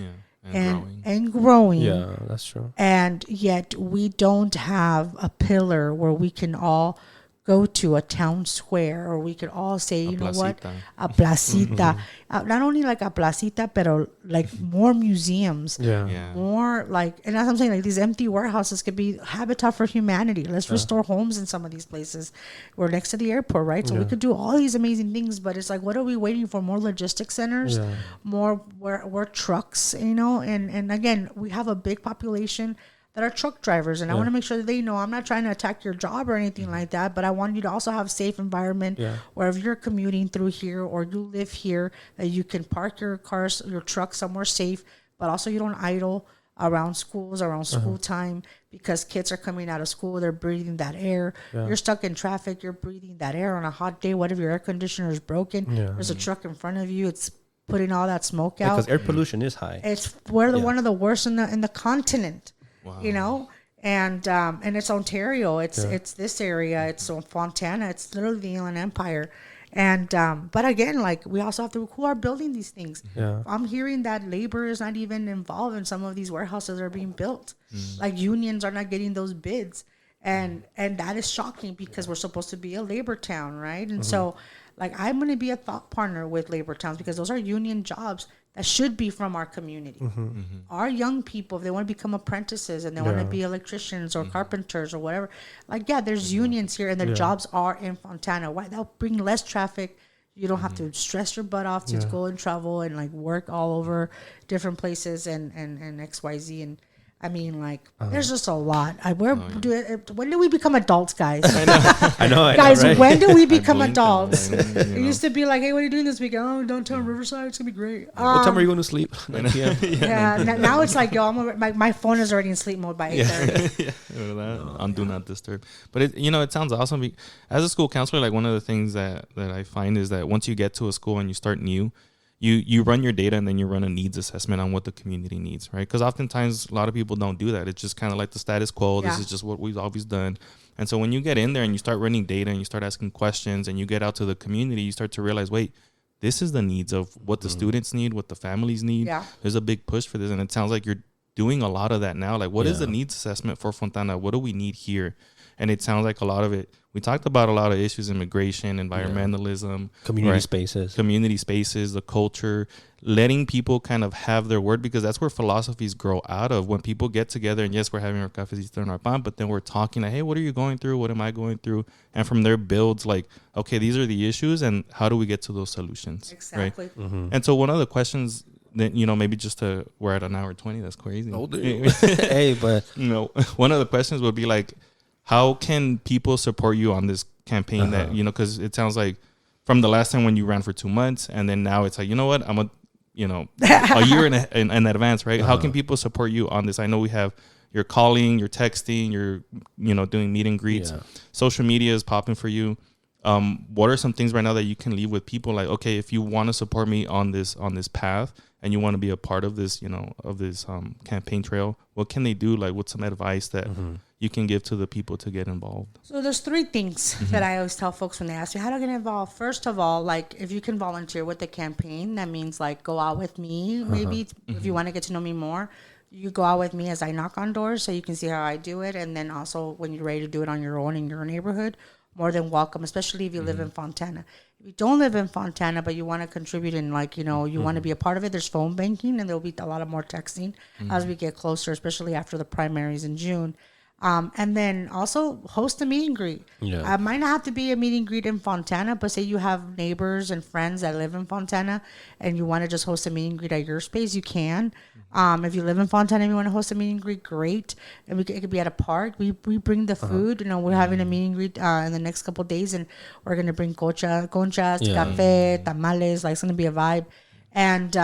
And growing. Yeah, that's true. And yet we don't have a pillar where we can all go to a town square, or we could all say, you know what, a placita. Not only like a placita, but like more museums, more like, and as I'm saying, like these empty warehouses could be habitat for humanity. Let's restore homes in some of these places. We're next to the airport, right? So we could do all these amazing things, but it's like, what are we waiting for? More logistics centers, more trucks, you know? And again, we have a big population that are truck drivers, and I want to make sure that they know I'm not trying to attack your job or anything like that, but I want you to also have a safe environment where if you're commuting through here or you live here, that you can park your cars, your truck somewhere safe, but also you don't idle around schools, around school time, because kids are coming out of school, they're breathing that air. You're stuck in traffic, you're breathing that air on a hot day. What if your air conditioner is broken? There's a truck in front of you, it's putting all that smoke out. Because air pollution is high. It's one of the worst in the continent. You know, and it's Ontario. It's this area. It's Fontana. It's literally the Inland Empire. And but again, like, we also have to, who are building these things? I'm hearing that labor is not even involved in some of these warehouses that are being built. Like, unions are not getting those bids, and that is shocking because we're supposed to be a labor town, right? And so, like, I'm going to be a thought partner with labor towns because those are union jobs that should be from our community. Our young people, if they want to become apprentices and they want to be electricians or carpenters or whatever, like, there's unions here and their jobs are in Fontana. Why? They'll bring less traffic. You don't have to stress your butt off to go and travel and, like, work all over different places and XYZ. And I mean, like, there's just a lot. When do we become adults, guys? I know, guys, right? when do we become adults? It used to be like, hey, what are you doing this weekend? Oh, downtown Riverside, it's gonna be great. What time are you going to sleep? 9 p.m. Now it's like, yo, my phone is already in sleep mode by 8:30. On do not disturb. But it sounds awesome. As a school counselor, like, one of the things that I find is that once you get to a school and you start new, you run your data and then you run a needs assessment on what the community needs, right? Because oftentimes a lot of people don't do that. It's just kind of like the status quo. This is just what we've always done. And so when you get in there and you start running data and you start asking questions and you get out to the community, you start to realize, wait, this is the needs of what the students need, what the families need. Yeah. There's a big push for this. And it sounds like you're doing a lot of that now. Like, what is the needs assessment for Fontana? What do we need here? And it sounds like a lot of it, we talked about a lot of issues, immigration, environmentalism, community spaces, the culture, letting people kind of have their word, because that's where philosophies grow out of. When people get together and yes, we're having our cafecito and our pan, but then we're talking like, hey, what are you going through? What am I going through? And from there builds like, okay, these are the issues and how do we get to those solutions? Exactly. Right? And so one of the questions that, maybe we're at an hour 20. That's crazy. Oh, hey, but one of the questions would be like, how can people support you on this campaign that, because it sounds like from the last time when you ran for 2 months and then now it's like, you know what, I'm a year in advance, right? How can people support you on this? I know we have your calling, your texting, your, doing meet and greets. Social media is popping for you. What are some things right now that you can leave with people? Like, okay, if you want to support me on this path and you want to be a part of this, of this campaign trail, what can they do? Like, what's some advice that you can give to the people to get involved? So there's 3 things that I always tell folks when they ask me, how do I get involved? First of all, like, if you can volunteer with the campaign, that means, like, go out with me. Maybe if you want to get to know me more, you go out with me as I knock on doors so you can see how I do it. And then also when you're ready to do it on your own in your neighborhood, more than welcome, especially if you live in Fontana. If you don't live in Fontana, but you want to contribute and, like, you want to be a part of it, there's phone banking and there'll be a lot of more texting as we get closer, especially after the primaries in June. And then also host a meet and greet. It might not have to be a meet and greet in Fontana, but say you have neighbors and friends that live in Fontana and you want to just host a meet and greet at your space, you can. If you live in Fontana and you want to host a meet and greet, great. And it could be at a park. We bring the food. We're having a meet and greet in the next couple of days, and we're going to bring conchas, café, tamales. Like, it's going to be a vibe. And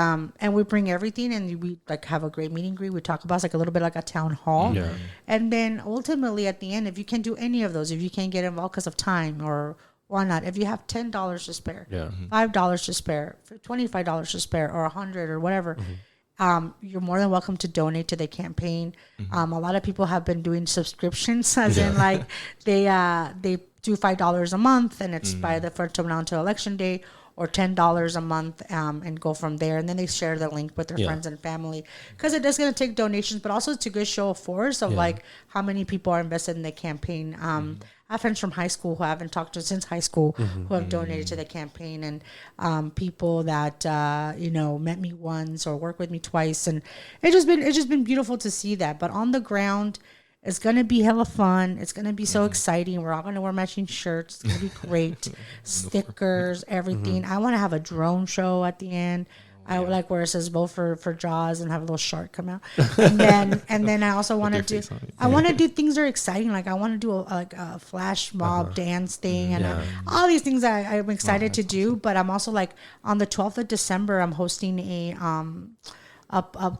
we bring everything, and we, like, have a great meet and greet. We talk about, it's like a little bit like a town hall. And then ultimately at the end, if you can do any of those, if you can't get involved because of time or why not, if you have $10 to spare, $5 to spare, $25 to spare, or $100 or whatever, you're more than welcome to donate to the campaign. A lot of people have been doing subscriptions, as in, like, they do $5 a month, and it's by the first down to election day, or $10 a month, and go from there. And then they share the link with their friends and family, because it is going to take donations, but also it's a good show of force of like how many people are invested in the campaign. I have friends from high school who I haven't talked to since high school who have donated to the campaign, and people that met me once or worked with me twice, and it's just been beautiful to see that. But on the ground, it's going to be hella fun. It's going to be so exciting. We're all going to wear matching shirts. It's going to be great. Stickers, everything. I want to have a drone show at the end. I like where it says vote for Joz and have a little shark come out. And then I also want to do I want to do things that are exciting. Like I want to do a flash mob dance thing and all these things I'm excited to do. But I'm also like on the 12th of December I'm hosting a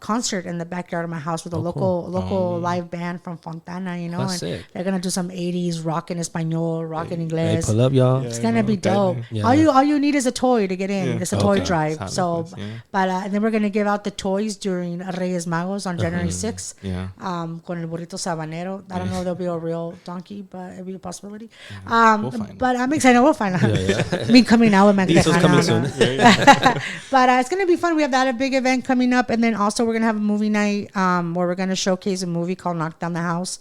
concert in the backyard of my house with a local live band from Fontana, you know, and sick. They're gonna do some 80s rock in Espanol, rock in Inglés. Hey, pull up, y'all. It's gonna be dope. Yeah. All you need is a toy to get in. It's a toy drive. So, but and then we're gonna give out the toys during Reyes Magos on January 6th. Yeah. Con el burrito sabanero. I don't know if there'll be a real donkey, but it'll be a possibility. We'll but I'm excited. We'll find out. Me coming out with my coming soon. But it's gonna be fun. We have that big event coming up. And then also we're going to have a movie night where we're going to showcase a movie called Knock Down the House.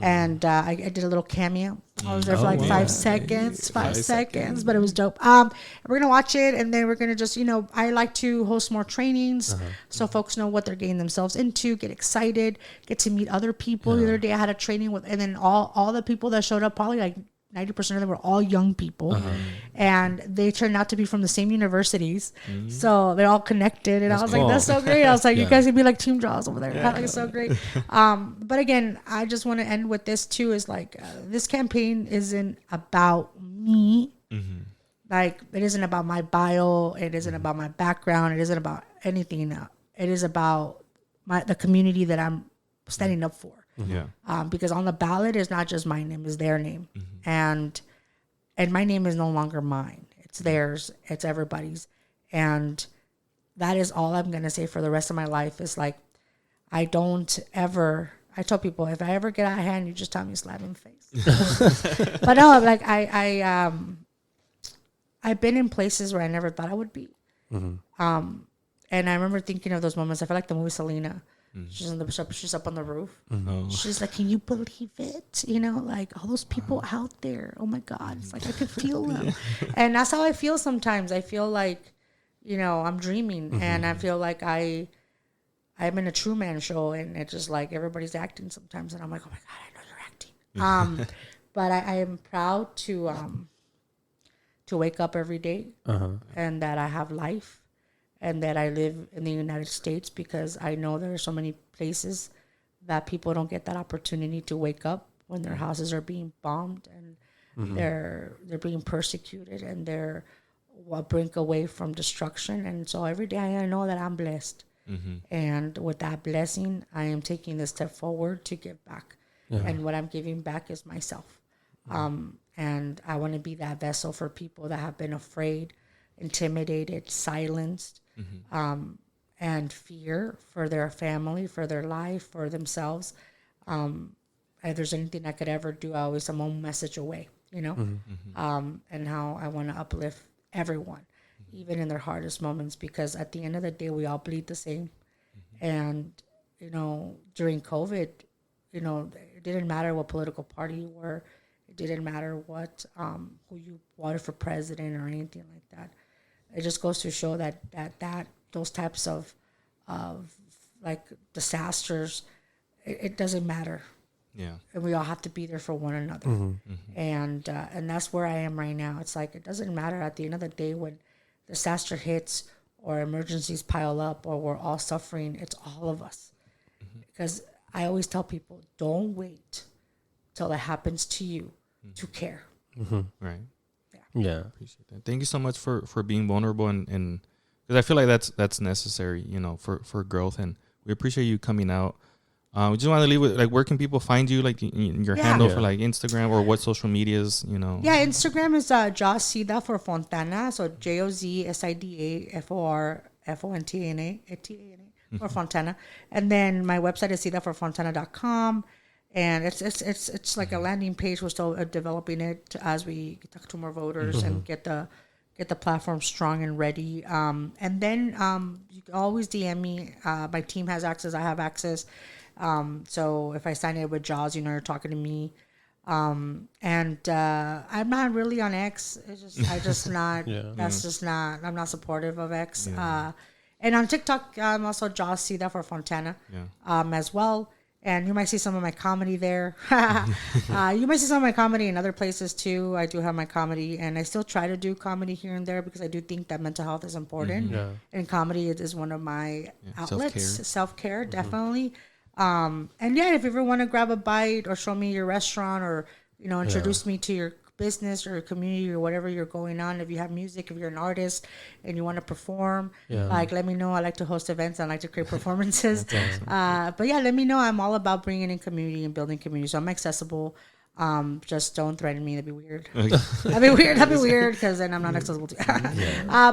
And I did a little cameo. I was there for like 5 seconds, 5 seconds, but it was dope. We're going to watch it, and then we're going to just, I like to host more trainings so folks know what they're getting themselves into, get excited, get to meet other people. The other day I had a training with, and then all the people that showed up, probably like 90% of them were all young people, and they turned out to be from the same universities. So they're all connected, and I was like, that's so great. I was like, you guys can be like Team Joz over there. Like, it's so great. But again, I just want to end with this too, is like, this campaign isn't about me. Like, it isn't about my bio. It isn't about my background. It isn't about anything. It is about the community that I'm standing up for. Because on the ballot is not just my name, it's their name. And my name is no longer mine. It's theirs. It's everybody's. And that is all I'm going to say for the rest of my life is like, I tell people, if I ever get out of hand, you just tell me slap in the face. But no, like I've been in places where I never thought I would be. And I remember thinking of those moments. I feel like the movie Selena. She's up on the roof. She's like, can you believe it? Like all those people out there. Oh my God. It's like I could feel them. And that's how I feel sometimes. I feel like, I'm dreaming and I feel like I'm in a Truman show and it's just like everybody's acting sometimes. And I'm like, oh my God, I know you're acting. But I am proud to wake up every day and that I have life. And that I live in the United States because I know there are so many places that people don't get that opportunity to wake up when their houses are being bombed and they're being persecuted and they're a brink away from destruction. And so every day I know that I'm blessed. And with that blessing, I am taking this step forward to give back. And what I'm giving back is myself. And I want to be that vessel for people that have been afraid, intimidated, silenced, and fear for their family, for their life, for themselves. If there's anything I could ever do, I'm one message away, and how I want to uplift everyone, even in their hardest moments, because at the end of the day, we all bleed the same. And, during COVID, it didn't matter what political party you were. It didn't matter what, who you voted for president or anything like that. It just goes to show that those types of like disasters, it doesn't matter. And we all have to be there for one another. And that's where I am right now. It's like it doesn't matter at the end of the day when disaster hits or emergencies pile up or we're all suffering. It's all of us. Because I always tell people, don't wait till it happens to you to care. Right. Yeah. Appreciate that. Thank you so much for being vulnerable and because I feel like that's necessary, for growth, and we appreciate you coming out. We just want to leave with like, where can people find you, like your handle for like Instagram or what social medias, Yeah, Instagram is Joz Sida for Fontana, so JOZSIDA FONTANA for Fontana, and then my website is sidaforfontana.com. And it's like a landing page. We're still developing it as we talk to more voters and get the platform strong and ready. And then you can always DM me. My team has access. I have access. So if I sign it with Joz, you're talking to me. And I'm not really on X. I'm not supportive of X. And on TikTok, I'm also Joz Sida for Fontana as well. And you might see some of my comedy there. You might see some of my comedy in other places too. I do have my comedy, and I still try to do comedy here and there because I do think that mental health is important. Yeah. And comedy is one of my outlets. Self-care, definitely. And yeah, if you ever want to grab a bite or show me your restaurant or, you know, introduce me to your business or community or whatever you're going on, if you have music, if you're an artist and you want to perform, like, let me know. I like to host events. I like to create performances. Awesome. But yeah, let me know. I'm all about bringing in community and building community, so I'm accessible. Just don't threaten me. That'd be weird. That'd be weird because then I'm not accessible to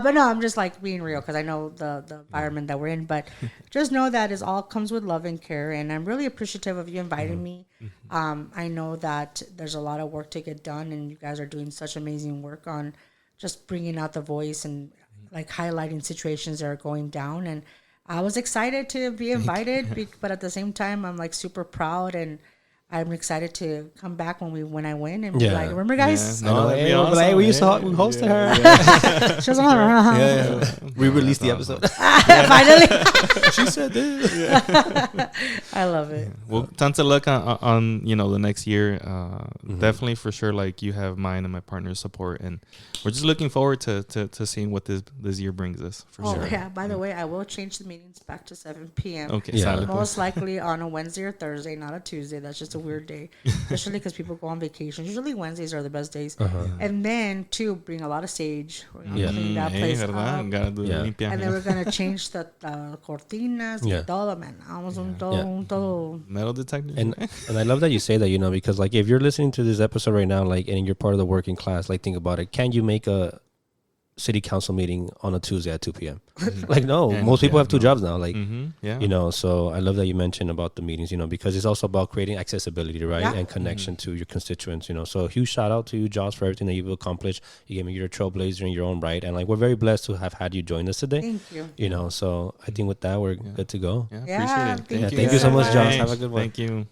but no, I'm just like being real because I know the environment that we're in. But just know that it all comes with love and care, and I'm really appreciative of you inviting me. I know that there's a lot of work to get done, and you guys are doing such amazing work on just bringing out the voice and like highlighting situations that are going down. And I was excited to be invited, but at the same time, I'm like super proud and I'm excited to come back when I win and be like, remember, guys? Yeah. No, hey, we used to hosted her. She was on. We released the episode. Finally. She said this. I love it. Well, tons of luck on you know, the next year. Definitely for sure. Like, you have mine and my partner's support, and we're just looking forward to seeing what this year brings us. For sure. Yeah. By the way, I will change the meetings back to 7 p.m. Okay. Yeah. Most likely on a Wednesday or Thursday, not a Tuesday. That's just a weird day, especially because people go on vacation. Usually Wednesdays are the best days. And then to bring a lot of sage. We're gonna clean that place up. And then we're gonna change the cortinas y todo, man. Todo. Metal detector. And I love that you say that, you know, because like if you're listening to this episode right now, like, and you're part of the working class, like, think about it. Can you make a city council meeting on a Tuesday at 2 p.m.? Like, no, most people have two jobs now. Like, you know, so I love that you mentioned about the meetings, you know, because it's also about creating accessibility, right? Yeah. And connection to your constituents, you know. So a huge shout out to you, Joz, for everything that you've accomplished. You gave me your trailblazer in your own right. And like, we're very blessed to have had you join us today. Thank you. You know, so I think with that, we're good to go. Yeah, appreciate it. Thank you so much, Joz. Have a good one. Thank you.